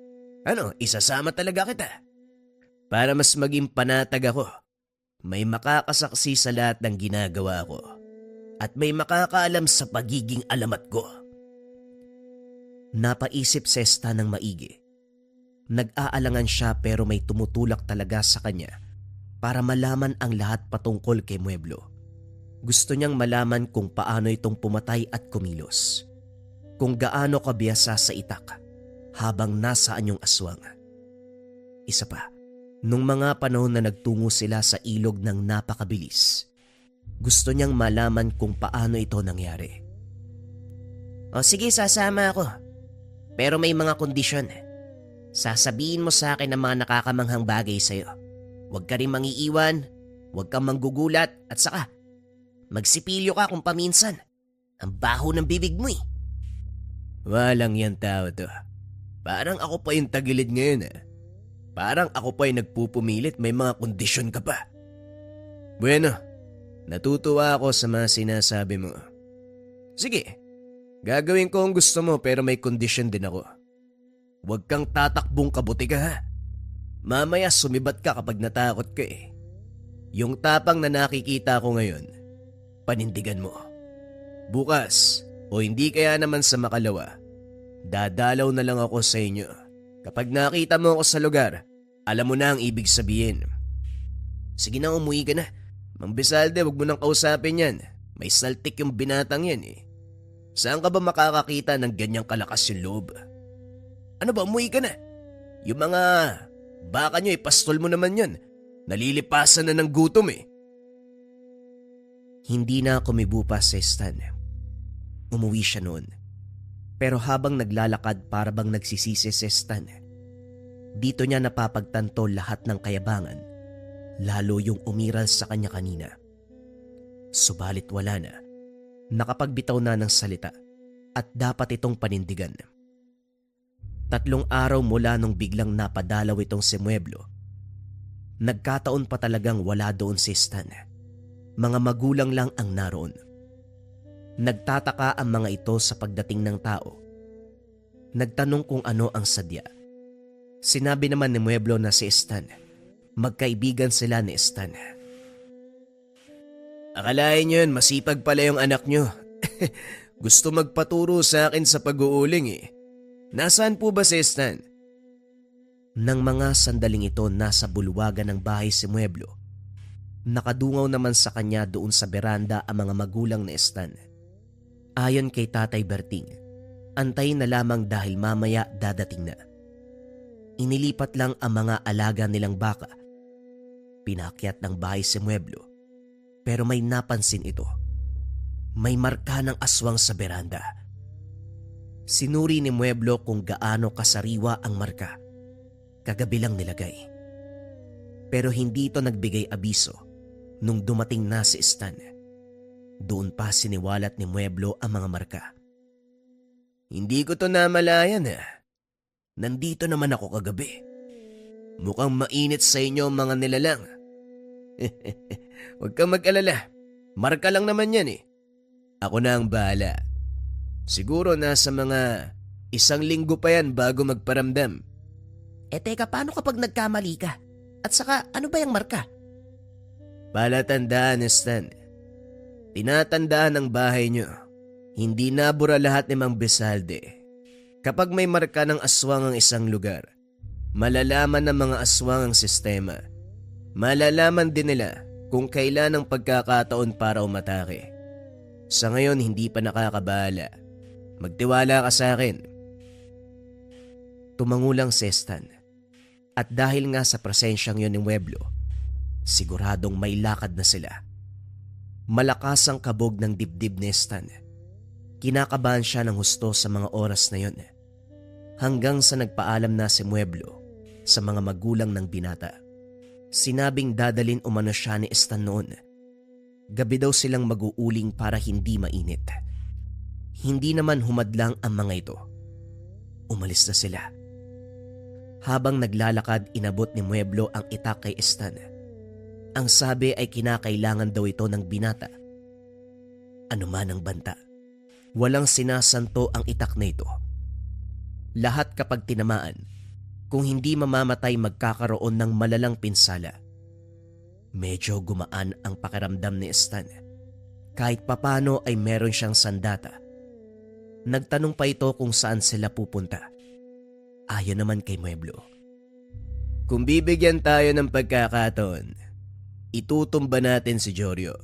Ano, isasama talaga kita. Para mas maging panatag ako, may makakasaksi sa lahat ng ginagawa ko. At may makakaalam sa pagiging alamat ko. Napaisip si Stan ng maigi. Nag-aalangan siya pero may tumutulak talaga sa kanya para malaman ang lahat patungkol kay Mueblo. Gusto niyang malaman kung paano itong pumatay at kumilos. Kung gaano kabiyasa sa itak habang nasaan yung aswang. Isa pa, nung mga panahon na nagtungo sila sa ilog ng napakabilis, gusto niyang malaman kung paano ito nangyari. O sige, sasama ako. Pero may mga kondisyon. Sasabihin mo sa akin ang mga nakakamanghang bagay sa'yo. Huwag ka rin mangiiwan, huwag kang manggugulat, at saka magsipilyo ka kung paminsan. Ang baho ng bibig mo eh. Walang yan tao to. Parang ako pa yung tagilid ngayon Parang ako pa yung nagpupumilit, may mga kondisyon ka pa. Bueno, natutuwa ako sa mga sinasabi mo. Sige, gagawin ko ang gusto mo pero may kondisyon din ako. Huwag kang tatakbong kabuti ka ha. Mamaya sumibat ka kapag natakot ka Yung tapang na nakikita ko ngayon, panindigan mo. Bukas, o hindi kaya naman sa makalawa, dadalaw na lang ako sa inyo. Kapag nakita mo ako sa lugar, alam mo na ang ibig sabihin. Sige na, umuwi ka na. Mang Bisalde, wag mo nang kausapin yan. May saltik yung binatang yan Saan ka ba makakakita ng ganyang kalakas yung loob? Ano ba, umuwi ka na? Yung mga baka nyo, ipastol mo naman yan. Nalilipasan na ng gutom Hindi na kumibupa si Stan. Umuwi siya noon. Pero habang naglalakad para bang nagsisisi si Stan, dito niya napapagtanto lahat ng kayabangan, lalo yung umiral sa kanya kanina. Subalit wala na. Nakapagbitaw na ng salita at dapat itong panindigan. 3 araw mula nung biglang napadalaw itong si Mueblo, nagkataon pa talagang wala doon si Stan. Mga magulang lang ang naroon. Nagtataka ang mga ito sa pagdating ng tao. Nagtanong kung ano ang sadya. Sinabi naman ni Mueblo na si Stan. Magkaibigan sila ni Stan. Akalain nyo yun, masipag pala yung anak nyo. Gusto magpaturo sa akin sa pag-uuling Nasaan po ba si Stan? Nang mga sandaling ito nasa bulwagan ng bahay si Mueblo, nakadungaw naman sa kanya doon sa beranda ang mga magulang ni Stan. Ayon kay Tatay Berting, antayin na lamang dahil mamaya dadating na. Inilipat lang ang mga alaga nilang baka. Pinakyat ng bahay si Mueblo, pero may napansin ito. May marka ng aswang sa beranda. Sinuri ni Mueblo kung gaano kasariwa ang marka. Kagabi lang nilagay. Pero hindi ito nagbigay abiso nung dumating na si Stan. Doon pa siniwalat ni Mueblo ang mga marka. Hindi ko to namalayan Nandito naman ako kagabi. Mukhang mainit sa inyo ang mga nilalang. Huwag kang mag-alala. Marka lang naman yan Ako na ang bahala. Siguro nasa mga 1 linggo pa yan bago magparamdam. Teka, paano kapag nagkamali ka? At saka, ano ba yung marka? Palatandaan, Stan. Tinatandaan ng bahay nyo. Hindi nabura lahat ni Mang Bisalde. Kapag may marka ng aswang ang isang lugar, malalaman ng mga aswang ang sistema. Malalaman din nila kung kailan ang pagkakataon para umatake. Sa ngayon, hindi pa nakakabahala. Magtiwala ka sa akin. Tumangulang si Stan. At dahil nga sa presensyang yun ni Mueblo, siguradong may lakad na sila. Malakas ang kabog ng dibdib ni Stan. Kinakabahan siya ng husto sa mga oras na yun. Hanggang sa nagpaalam na si Mueblo sa mga magulang ng binata. Sinabing dadalin umano siya ni Stan noon. Gabi daw silang mag-uuling para hindi mainit. Hindi naman humadlang ang mga ito. Umalis na sila. Habang naglalakad, inabot ni Mueblo ang itak kay Stan. Ang sabi ay kinakailangan daw ito ng binata. Ano man ang banta, walang sinasanto ang itak na ito. Lahat kapag tinamaan, kung hindi mamamatay magkakaroon ng malalang pinsala. Medyo gumaan ang pakiramdam ni Stan. Kahit papano ay meron siyang sandata. Nagtanong pa ito kung saan sila pupunta. Ayon naman kay Mueblo. Kung bibigyan tayo ng pagkakataon, itutumba natin si Jorio.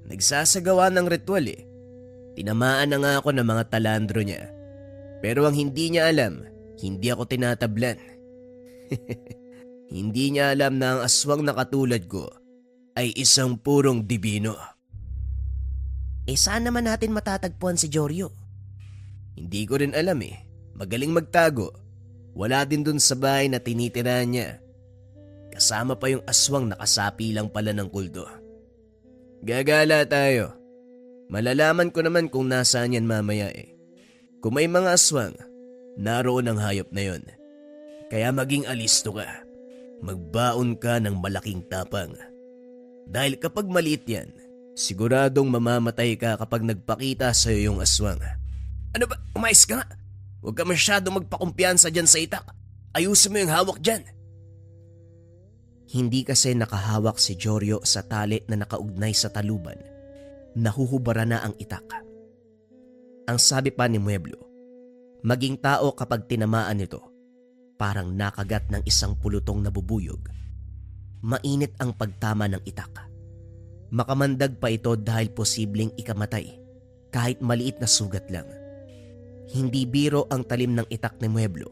Nagsasagawa ng ritual Tinamaan na nga ako ng mga talandro niya. Pero ang hindi niya alam, hindi ako tinatablan. Hindi niya alam na ang aswang na katulad ko ay isang purong dibino. Saan naman natin matatagpuan si Jorio? Hindi ko rin alam Magaling magtago. Wala din dun sa bahay na tinitirahan niya. Kasama pa yung aswang nakasapi lang pala ng kulto. Gagala tayo. Malalaman ko naman kung nasaan yan mamaya eh. Kung may mga aswang, naroon ang hayop na yon. Kaya maging alisto ka. Magbaon ka ng malaking tapang. Dahil kapag maliit yan, siguradong mamamatay ka kapag nagpakita sa'yo yung aswang. Ano ba? Umayos ka nga. Huwag ka masyadong magpakumpiyansa dyan sa itak. Ayusin mo yung hawak dyan. Hindi kasi nakahawak si Jorio sa tali na nakaugnay sa taluban. Nahuhubara na ang itak. Ang sabi pa ni Mueblo, maging tao kapag tinamaan nito, parang nakagat ng isang pulutong nabubuyog. Mainit ang pagtama ng itak. Makamandag pa ito dahil posibleng ikamatay kahit maliit na sugat lang. Hindi biro ang talim ng itak ni Mueblo,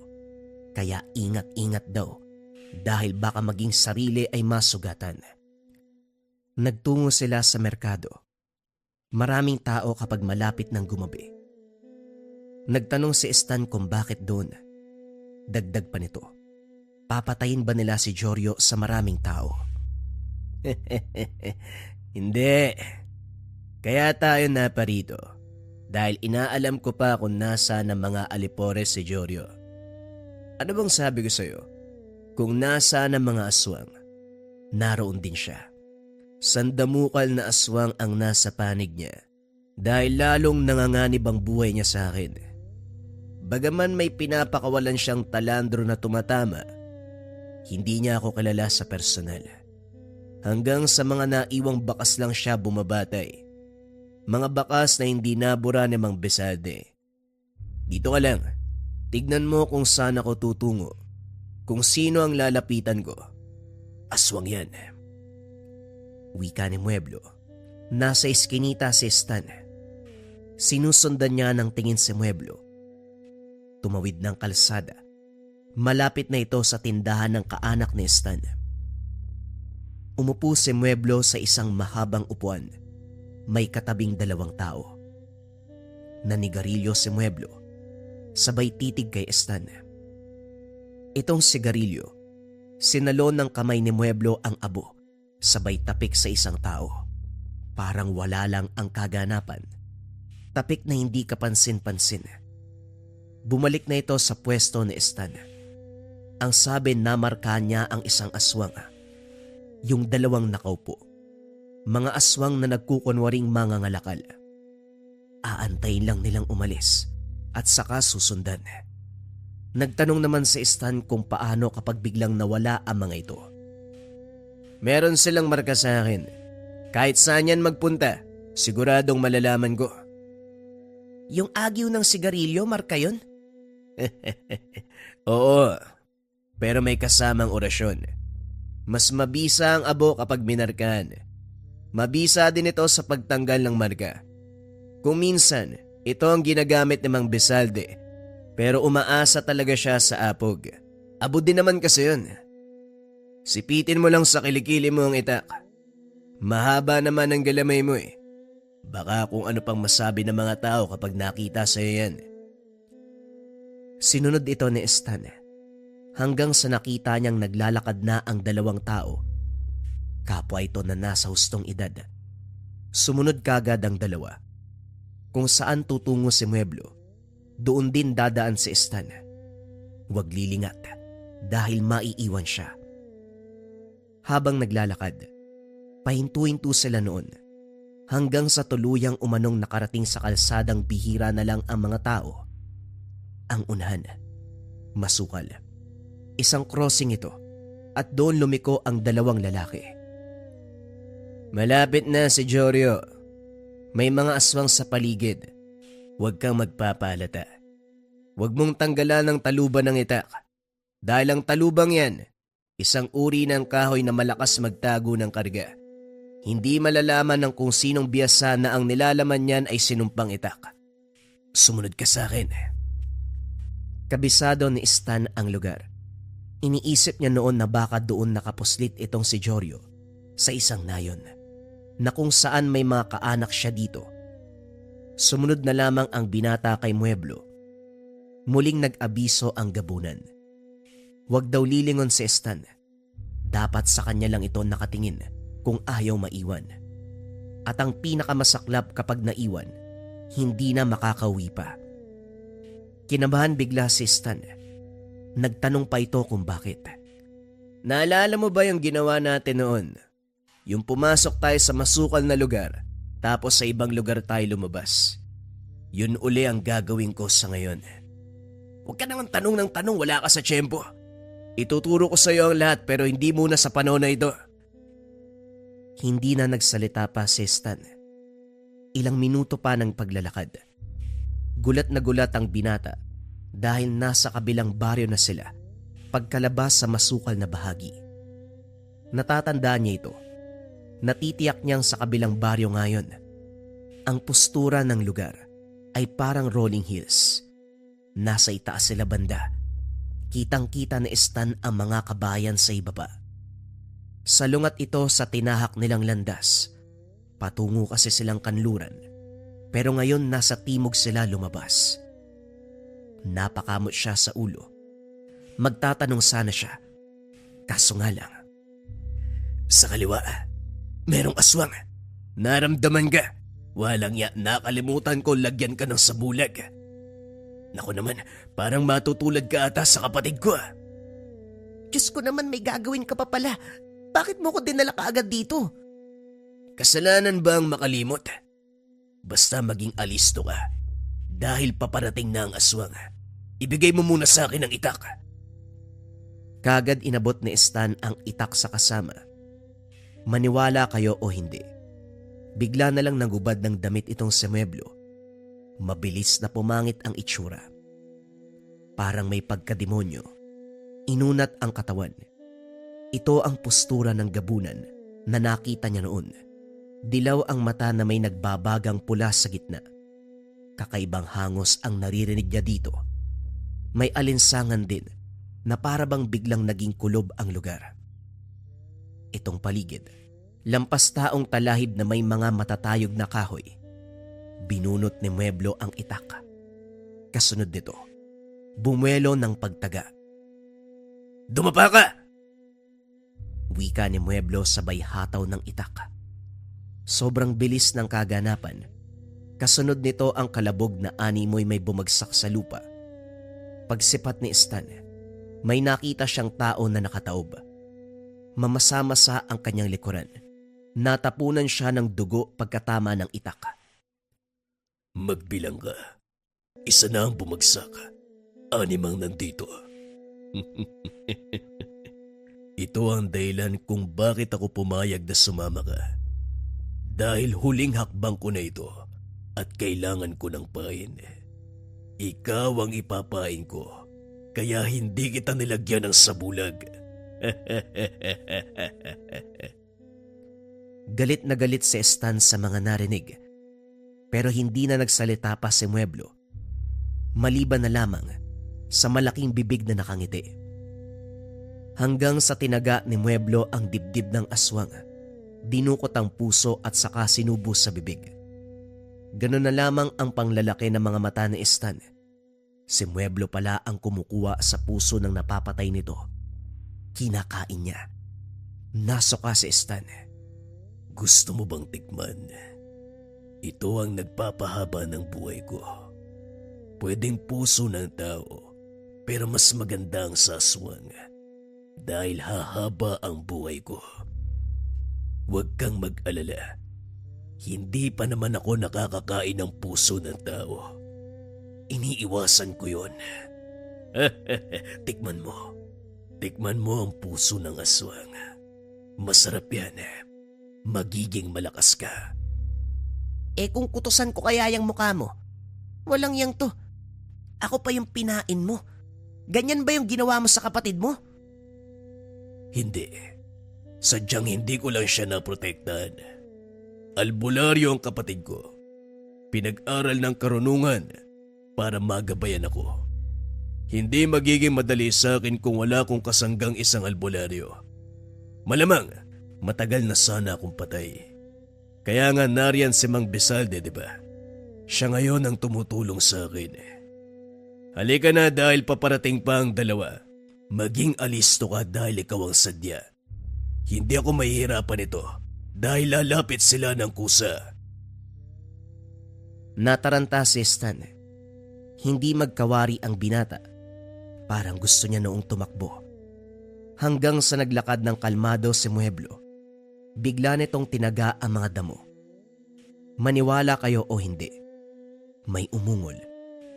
kaya ingat-ingat daw dahil baka maging sarili ay masugatan. Nagtungo sila sa merkado. Maraming tao kapag malapit ng gumabi. Nagtanong si Stan kung bakit doon. Dagdag pa nito, papatayin ba nila si Jorio sa maraming tao? Hindi. Kaya tayo naparito dahil inaalam ko pa kung nasa ng mga alipores si Jorio. Ano bang sabi ko sa'yo? Kung nasa ng mga aswang, naroon din siya. Sandamukal na aswang ang nasa panig niya dahil lalong nanganganib ang buhay niya sa akin. Bagaman may pinapakawalan siyang talandro na tumatama, hindi niya ako kilala sa personal. Hanggang sa mga naiwang bakas lang siya bumabatay. Mga bakas na hindi nabura ni Mang Besalde. Dito ka lang, tignan mo kung saan ako tutungo. Kung sino ang lalapitan ko. Aswang yan. Wika ni Mueblo. Nasa iskinita si Stan. Sinusundan niya ng tingin si Mueblo. Tumawid ng kalsada. Malapit na ito sa tindahan ng kaanak ni Stan. Umupo si Mueblo sa isang mahabang upuan. May katabing 2 tao. Nanigarilyo si Mueblo. Sabay titig kay Stan. Itong sigarilyo, sinalon ng kamay ni Mueblo ang abo. Sabay tapik sa isang tao. Parang wala lang ang kaganapan. Tapik na hindi kapansin-pansin. Bumalik na ito sa pwesto ni Stan. Ang sabi namarka niya ang isang aswang. Yung 2 nakaupo. Mga aswang na nagkukunwaring mangangalakal. Aantayin lang nilang umalis at saka susundan. Nagtanong naman si Stan kung paano kapag biglang nawala ang mga ito. Meron silang marka sa akin. Kahit saan yan magpunta, siguradong malalaman ko. Yung agyo ng sigarilyo, marka yun? Oo, pero may kasamang orasyon. Mas mabisa ang abo kapag minarkahan. Mabisa din ito sa pagtanggal ng marka. Kung minsan, ito ang ginagamit ni Mang Besalde, pero umaasa talaga siya sa apog. Abo din naman kasi yun. Sipitin mo lang sa kilikili mo ang itak. Mahaba naman ang galamay mo eh. Baka kung ano pang masabi ng mga tao kapag nakita sa'yo yan. Sinunod ito ni Stan hanggang sa nakita niyang naglalakad na ang 2 tao. Kapwa ito na nasa hustong edad. Sumunod kagad ang 2. Kung saan tutungo si Mueblo, doon din dadaan si Stan. Huwag lilingat dahil maiiwan siya. Habang naglalakad, pahintu-hintu sila noon hanggang sa tuluyang umanong nakarating sa kalsadang bihira na lang ang mga tao. Ang unahan, masukal. Isang crossing ito at doon lumiko ang 2 lalaki. Malapit na si Jorio. May mga aswang sa paligid. Huwag kang magpapalata. Huwag mong tanggalan ng taluban ng itak. Dahil ang talubang yan, isang uri ng kahoy na malakas magtago ng karga. Hindi malalaman ng kung sinong biyasa na ang nilalaman niyan ay sinumpang itak. Sumunod ka sa akin. Kabisado ni Stan ang lugar. Iniisip niya noon na baka doon nakapuslit itong si Jorio sa isang nayon na kung saan may mga kaanak siya dito. Sumunod na lamang ang binata kay Mueblo. Muling nag-abiso ang gabunan. Huwag daw lilingon si Stan. Dapat sa kanya lang ito nakatingin kung ayaw maiwan. At ang pinakamasaklap kapag naiwan, hindi na makakauwi pa. Kinabahan bigla si Stan. Nagtanong pa ito kung bakit. Naalala mo ba yung ginawa natin noon? Yung pumasok tayo sa masukal na lugar, tapos sa ibang lugar tayo lumabas. Yun uli ang gagawin ko sa ngayon. Huwag ka naman tanong ng tanong, wala ka sa tiyempo. Ituturo ko sa iyo ang lahat pero hindi muna sa panahon na ito. Hindi na nagsalita pa si Stan. Ilang minuto pa ng paglalakad. Gulat na gulat ang binata dahil nasa kabilang baryo na sila pagkalabas sa masukal na bahagi. Natatandaan niya ito. Natitiyak niyang sa kabilang baryo ngayon. Ang postura ng lugar ay parang rolling hills. Nasa itaas sila banda. Kitang-kita ni Stan ang mga kabayan sa ibaba. Salungat ito sa tinahak nilang landas. Patungo kasi silang kanluran. Pero ngayon nasa timog sila lumabas. Napakamot siya sa ulo. Magtatanong sana siya. Kaso nga lang. Sa kaliwa, merong aswang. Naramdaman ka. Walang ya, nakalimutan ko lagyan ka ng sabulag. Naku naman, parang matutulad ka ata sa kapatid ko. Diyos ko naman, may gagawin ka pa pala. Bakit mo ko dinala kaagad dito? Kasalanan ba ang makalimot? Basta maging alisto ka. Dahil paparating na ang aswang. Ibigay mo muna sa akin ang itak. Kagad inabot ni Stan ang itak sa kasama. Maniwala kayo o hindi, bigla na lang nagubad ng damit itong si Mueblo. Mabilis na pumangit ang itsura. Parang may pagkademonyo. Inunat ang katawan. Ito ang postura ng gabunan na nakita niya noon. Dilaw ang mata na may nagbabagang pula sa gitna. Kakaibang hangos ang naririnig niya dito. May alinsangan din na para bang biglang naging kulob ang lugar. Itong paligid, lampas taong talahib na may mga matatayog na kahoy. Binunot ni Mueblo ang itak. Kasunod nito, bumuelo ng pagtaga. Dumapa ka! Wika ni Mueblo sabay hataw ng itak. Sobrang bilis ng kaganapan. Kasunod nito ang kalabog na animoy may bumagsak sa lupa. Pagsipat ni Stan, may nakita siyang tao na nakataob. Mamasa-masa ang kanyang likuran. Natapunan siya ng dugo pagkatama ng itak. Magbilang ka. Isa na ang bumagsak. 6 ang nandito. Ito ang dahilan kung bakit ako pumayag na sumama ka. Dahil huling hakbang ko na ito at kailangan ko ng pain. Ikaw ang ipapain ko. Kaya hindi kita nilagyan ng sabulag. Galit na galit si Stan sa mga narinig. Pero hindi na nagsalita pa si Mueblo. Maliban na lamang sa malaking bibig na nakangiti. Hanggang sa tinaga ni Mueblo ang dibdib ng aswang. Dinukot ang puso at saka sinubo sa bibig. Ganun na lamang ang panglalaki ng mga mata ni Stan. Si Mueblo pala ang kumukuha sa puso ng napapatay nito. Kinakain niya. Nasuka si Stan. Gusto mo bang tikman? Ito ang nagpapahaba ng buhay ko. Pwedeng puso ng tao, pero mas maganda ang saswang. Dahil hahaba ang buhay ko. Huwag kang mag-alala. Hindi pa naman ako nakakakain ng puso ng tao. Iniiwasan ko yun. Tikman mo. Tikman mo ang puso ng aswang. Masarap yan. Magiging malakas ka. Kung kutusan ko kaya yung mukha mo? Walang yang to. Ako pa yung pinain mo. Ganyan ba yung ginawa mo sa kapatid mo? Hindi. Sadyang hindi ko lang siya naprotektahan. Albularyo ang kapatid ko. Pinag-aral ng karunungan para magabayan ako. Hindi magiging madali sa akin kung wala akong kasanggang isang albularyo. Malamang, matagal na sana akong patay. Kaya nga nariyan si Mang Besalde, di ba? Siya ngayon ang tumutulong sa akin. Halika na dahil paparating pa ang dalawa. Maging alisto ka dahil ikaw ang sadya. Hindi ako mahihirapan ito. dahil lalapit sila ng kusa. Nataranta si Stan. Hindi magkawari ang binata. Parang gusto niya noong tumakbo. Hanggang sa naglakad ng kalmado si Mueblo, bigla nitong tinaga ang mga damo. Maniwala kayo o hindi, may umungol.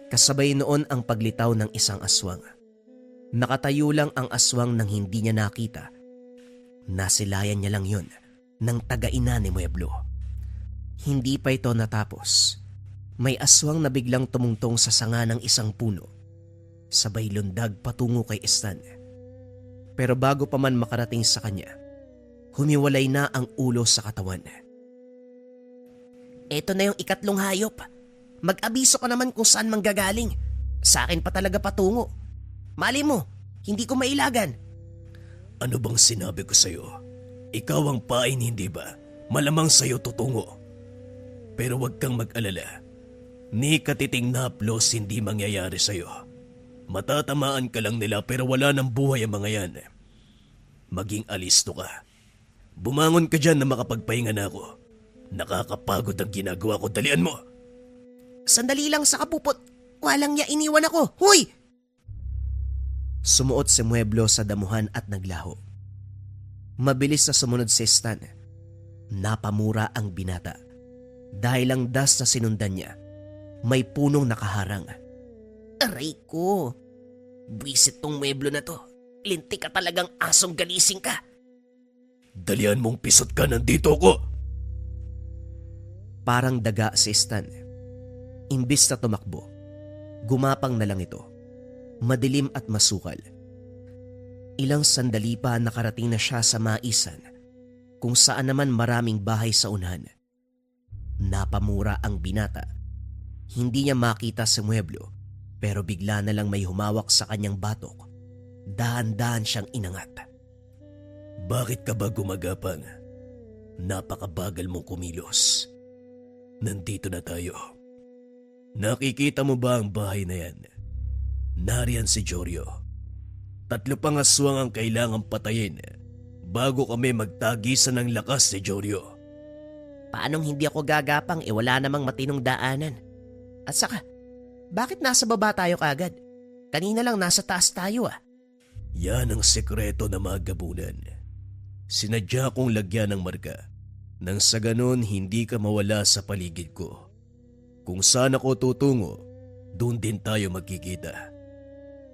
Kasabay noon ang paglitaw ng isang aswang. Nakatayo lang ang aswang nang hindi niya nakita. Nasilayan niya lang yun ng taga-ina ni Mueblo. Hindi pa ito natapos. May aswang na biglang tumungtong sa sanga ng isang puno. Sabay lundag patungo kay Stan. Pero bago pa man makarating sa kanya, humiwalay na ang ulo sa katawan. Ito na yung ikatlong hayop. Mag-abiso ka naman kung saan manggagaling. Sa akin pa talaga patungo. Mali mo, hindi ko mailagan. Ano bang sinabi ko sa'yo? Ikaw ang pain, hindi ba? Malamang sa'yo tutungo. Pero huwag kang mag-alala. Ni katiting na haplos hindi mangyayari sa'yo. Matatamaan ka lang nila pero wala ng buhay ang mga yan. Maging alisto ka. Bumangon ka dyan na makapagpahinga na ako. Nakakapagod ang ginagawa ko. Dalian mo! Sandali lang sa kapupot. Walang niya iniwan ako. Huy! Sumuot si Mueblo sa damuhan at naglaho. Mabilis na sumunod si Stan. Napamura ang binata. Dahil ang das na sinundan niya, may punong nakaharang. Aray ko. Buwisit tong Mueblo na to. Lintik ka talagang asong ganising ka. Dalian mong pisot ka, nandito ko! Parang daga si Stan. Imbis na tumakbo, gumapang na lang ito. Madilim at masukal. Ilang sandali pa nakarating na siya sa maisan, kung saan naman maraming bahay sa unahan. Napamura ang binata. Hindi niya makita si Mueblo, pero bigla na lang may humawak sa kanyang batok. Dahan-dahan siyang inangat. Bakit ka ba gumagapang? Napakabagal mong kumilos. Nandito na tayo. Nakikita mo ba ang bahay na yan? Nariyan si Jorio. 3 pang aswang ang kailangang patayin bago kami magtagisan ng lakas ni Jorio. Paanong hindi ako gagapang wala namang matinong daanan? At saka, bakit nasa baba tayo kagad? Kanina lang nasa taas tayo ah. Yan ang sekreto ng mga gabunan. Sinadya kong lagyan ng marka nang sa ganon hindi ka mawala sa paligid ko. Kung saan ako tutungo, doon din tayo magkikita.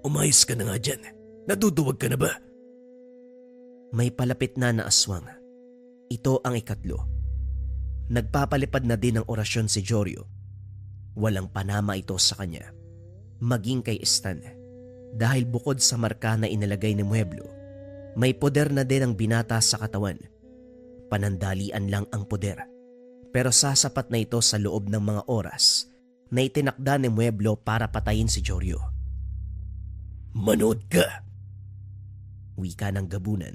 Umayos ka na nga dyan. Naduduwag ka na ba? May palapit na aswang. Ito ang ikatlo. Nagpapalipad na din ng orasyon si Jorio. Walang panama ito sa kanya, maging kay Stan. Dahil bukod sa marka na inilagay ni Mueblo, may poder na din ang binata sa katawan. Panandalian lang ang poder, pero sasapat na ito sa loob ng mga oras na itinakda ni Mueblo para patayin si Jorio. Manood ka! Wika ng gabunan.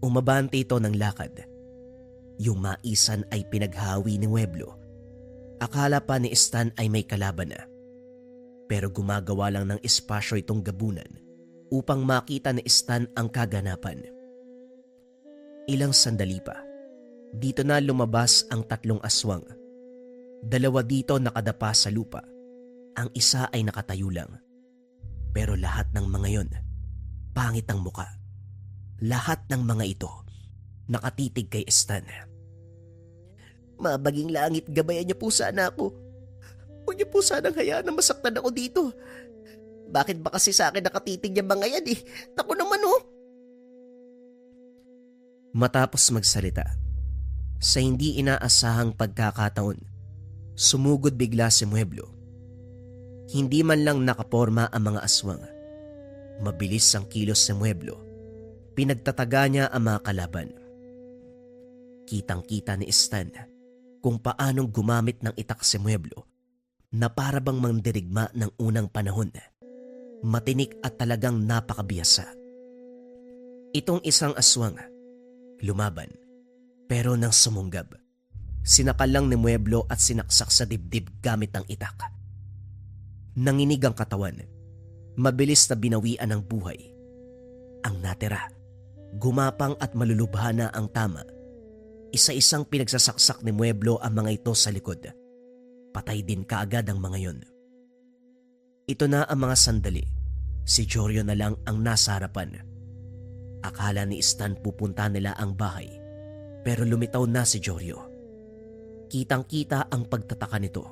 Umabante ito ng lakad. Yung maisan ay pinaghawi ni Mueblo. Akala pa ni Stan ay may kalaban na. Pero gumagawa lang ng espasyo itong gabunan upang makita ni Stan ang kaganapan. Ilang sandali pa, dito na lumabas ang 3 aswang. 2 dito nakadapa sa lupa. Ang isa ay nakatayo lang. Pero lahat ng mga yon, pangit ang muka. Lahat ng mga ito, nakatitig kay Stan. Mabaging langit, gabayan niyo po sana ako. Huwag niyo po sanang hayaan na masaktan ako dito. Bakit ba kasi sa akin nakatitig yung mga yan eh? Ako naman oh. Matapos magsalita, sa hindi inaasahang pagkakataon, sumugod bigla si Mueblo. Hindi man lang nakaporma ang mga aswang. Mabilis ang kilos si Mueblo. Pinagtataga niya ang mga kalaban. Kitang-kita ni Stan kung paanong gumamit ng itak si Mueblo na para bang mandirigma ng unang panahon. Matinik at talagang napakabiyasa. Itong isang aswang, lumaban, pero nang sumunggab, sinakal lang ni Mueblo at sinaksak sa dibdib gamit ang itak. Nanginig ang katawan, mabilis na binawian ng buhay. Ang natira, gumapang at malulubha na ang tama Isa-isang pinagsasaksak ni Mueblo ang mga ito sa likod. Patay din kaagad ang mga yon. Ito na ang mga sandali. Si Jorio na lang ang nasa harapan. Akala ni Stan pupunta nila ang bahay, pero lumitaw na si Jorio. Kitang-kita ang pagtataka nito.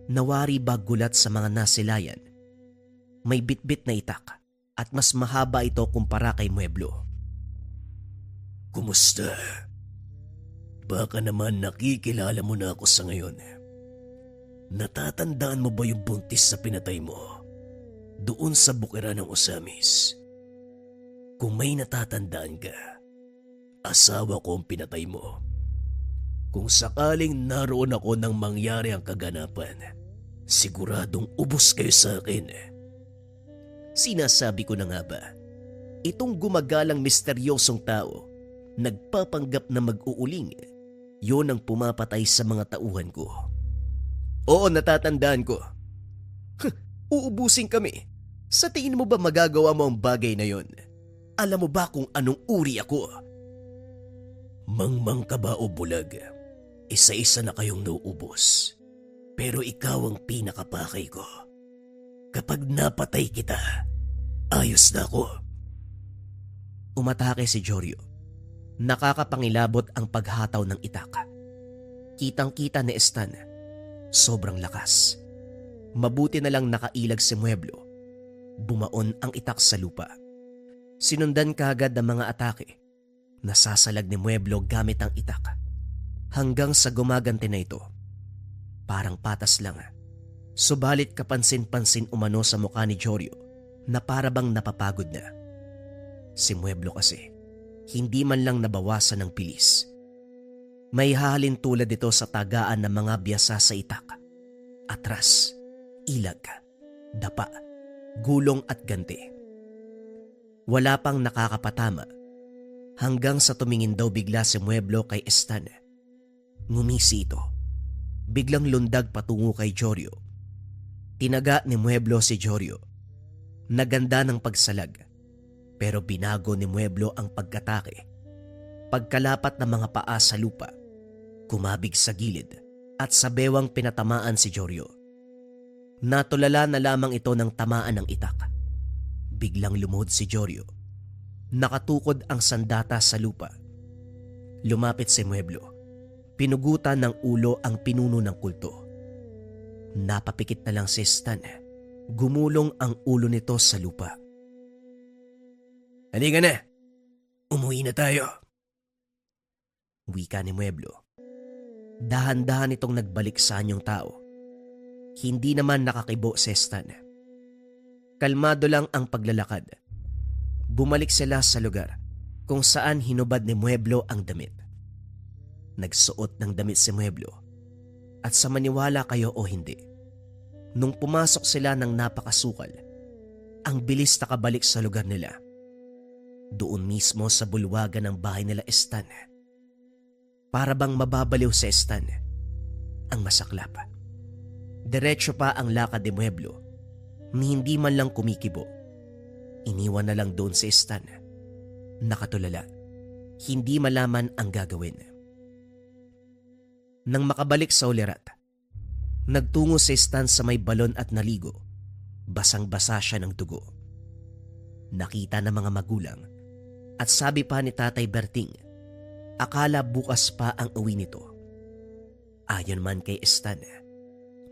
Nawari ba gulat sa mga nasilayan? May bitbit na itak at mas mahaba ito kumpara kay Mueblo. Kumusta? Baka naman nakikilala mo na ako sa ngayon. Natatandaan mo ba yung buntis sa pinatay mo? Doon sa bukiran ng Osamis. Kung may natatandaan ka, asawa ko ang pinatay mo. Kung sakaling naroon ako nang mangyari ang kaganapan, siguradong ubos kayo sa akin. Sinasabi ko na nga ba, itong gumagalang misteryosong tao, nagpapanggap na mag-uuling, yon ang pumapatay sa mga tauhan ko. Oo, natatandaan ko. Uubusin kami. Sa tingin mo ba magagawa mo ang bagay na yon? Alam mo ba kung anong uri ako? Mangmang ka ba o bulag? Isa-isa na kayong nauubos. Pero ikaw ang pinakapakay ko. Kapag napatay kita, ayos na ako. Umatake si Jorio. Nakakapangilabot ang paghataw ng itak. Kitang-kita ni Stan. Sobrang lakas. Mabuti na lang nakailag si Mueblo. Bumaon ang itak sa lupa. Sinundan kaagad ng mga atake. Nasasalag ni Mueblo gamit ang itak. Hanggang sa gumaganti na ito. Parang patas lang. Subalit kapansin-pansin umano sa mukha ni Jorio na parabang napapagod na. Si Mueblo kasi, hindi man lang nabawasan ng bilis. May hahalin tulad ito sa tagaan ng mga biyasa sa itak. Atras, ilag, dapa, gulong at ganti. Wala pang nakakapatama hanggang sa tumingin daw bigla si Mueblo kay Stan. Ngumisi ito. Biglang lundag patungo kay Jorio. Tinaga ni Mueblo si Jorio. Naganda ng pagsalag. Pero binago ni Mueblo ang pagkatake. Pagkalapat ng mga paa sa lupa, kumabig sa gilid at sa bewang pinatamaan si Jorio. Natulala na lamang ito ng tamaan ng itak. Biglang lumuhod si Jorio. Nakatukod ang sandata sa lupa. Lumapit si Mueblo. Pinugutan ng ulo ang pinuno ng kulto. Napapikit na lang si Stan. Gumulong ang ulo nito sa lupa. Halika na. Umuwi na tayo. Wika ni Mueblo. Dahan-dahan itong nagbalik sa anyong tao. Hindi naman nakakibo si Stan. Kalmado lang ang paglalakad. Bumalik sila sa lugar kung saan hinubad ni Mueblo ang damit. Nagsuot ng damit si Mueblo. At sa maniwala kayo o hindi, nung pumasok sila ng napakasukal, ang bilis nakabalik sa lugar nila. Doon mismo sa bulwagan ng bahay nila Stan. Para bang mababaliw sa Stan ang masaklap. Diretso pa ang lakad ni Mueblo ni hindi man lang kumikibo. Iniwan na lang doon si Stan. Nakatulala. Hindi malaman ang gagawin. Nang makabalik sa ulirat, nagtungo si Stan sa may balon at naligo. Basang-basa siya ng dugo. Nakita ng mga magulang at sabi pa ni Tatay Berting, akala bukas pa ang uwi nito. Ayon man kay Stan,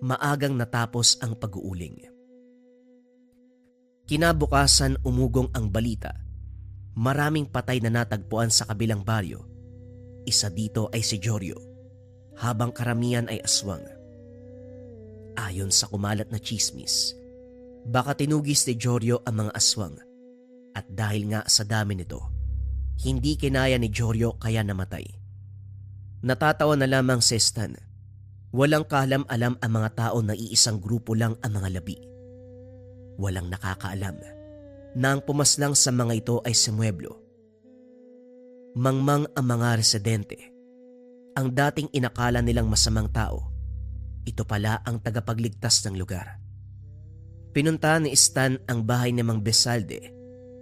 maagang natapos ang pag-uuling. Kinabukasan umugong ang balita. Maraming patay na natagpuan sa kabilang baryo. Isa dito ay si Jorio, habang karamihan ay aswang. Ayon sa kumalat na chismis, baka tinugis ni Jorio ang mga aswang at dahil nga sa dami nito, hindi kinaya ni Jorio kaya namatay. Natatawa na lamang si Stan. Walang kaalam-alam ang mga tao na iisang grupo lang ang mga labi. Walang nakakaalam na ang pumaslang sa mga ito ay si Mueblo. Mangmang ang mga residente. Ang dating inakala nilang masamang tao, ito pala ang tagapagligtas ng lugar. Pinunta ni Stan ang bahay ni Mang Besalde.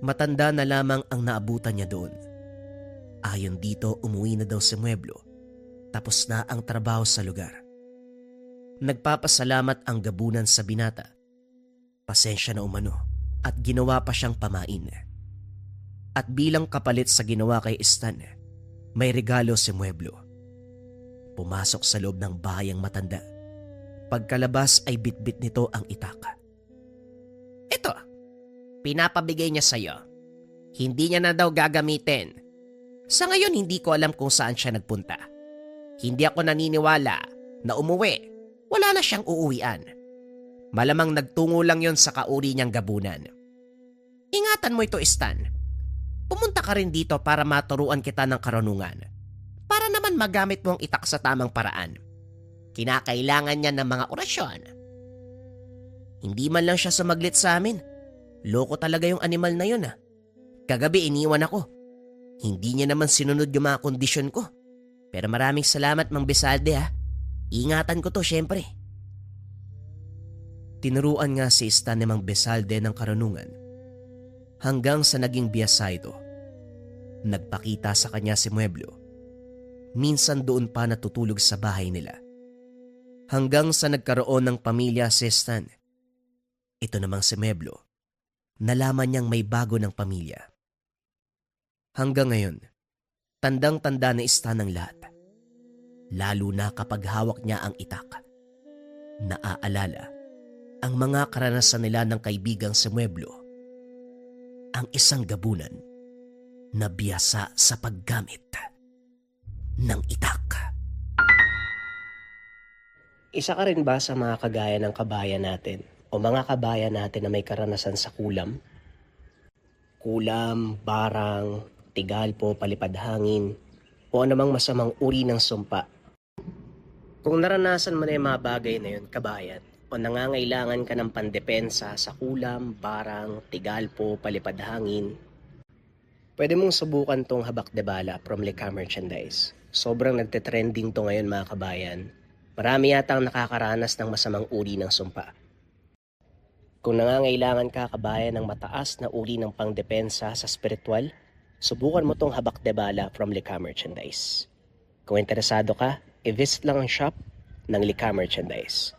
Matanda na lamang ang naabutan niya doon. Ayon dito, umuwi na daw si Mueblo. Tapos na ang trabaho sa lugar. Nagpapasalamat ang gabunan sa binata. Pasensya na umano at ginawa pa siyang pamain. At bilang kapalit sa ginawa kay Stan, may regalo si Mueblo. Pumasok sa loob ng bahay ang matanda. Pagkalabas ay bitbit nito ang itak. Ito, pinapabigay niya sa'yo. Hindi niya na daw gagamitin. Sa ngayon hindi ko alam kung saan siya nagpunta. Hindi ako naniniwala na umuwi. Wala na siyang uuwian. Malamang nagtungo lang yon sa kauri niyang gabunan. Ingatan mo ito, Stan. Pumunta ka rin dito para maturuan kita ng karunungan. Para naman magamit mo ang itak sa tamang paraan. Kinakailangan niya ng mga orasyon. Hindi man lang siya sumaglit sa amin. Loko talaga yung animal na yun. Kagabi iniwan ako. Hindi niya naman sinunod yung mga kondisyon ko. Pero maraming salamat, Mang Besalde ha. Ingatan ko to syempre. Tinuruan nga si Stan ni Mang Besalde ng karunungan. Hanggang sa naging biyasa ito. Nagpakita sa kanya si Mueblo. Minsan doon pa natutulog sa bahay nila. Hanggang sa nagkaroon ng pamilya si Stan. Ito namang si Mueblo. Nalaman niyang may bago ng pamilya. Hanggang ngayon, tandang-tanda na Stan ng lahat. Lalo na kapag hawak niya ang itak. Naaalala ang mga karanasan nila ng kaibigang si Mueblo. Ang isang gabunan na biyasa sa paggamit ng itak. Isa ka rin ba sa mga kagaya ng kabayan natin o mga kabayan natin na may karanasan sa kulam? Kulam, barang, tigalpo, palipad hangin, o anumang masamang uri ng sumpa. Kung naranasan mo na yung mga bagay na yun, kabayan, o nangangailangan ka ng pandepensa sa kulam, barang, tigalpo, palipad hangin, pwede mong subukan tong habak de bala from Lika Merchandise. Sobrang nagte-trending to ngayon mga kabayan. Marami yatang nakakaranas ng masamang uri ng sumpa. Kung nangangailangan ka kabayan ng mataas na uri ng pangdepensa sa spiritual, subukan mo tong habak de bala from Lika Merchandise. Kung interesado ka, i-visit lang ang shop ng Lika Merchandise.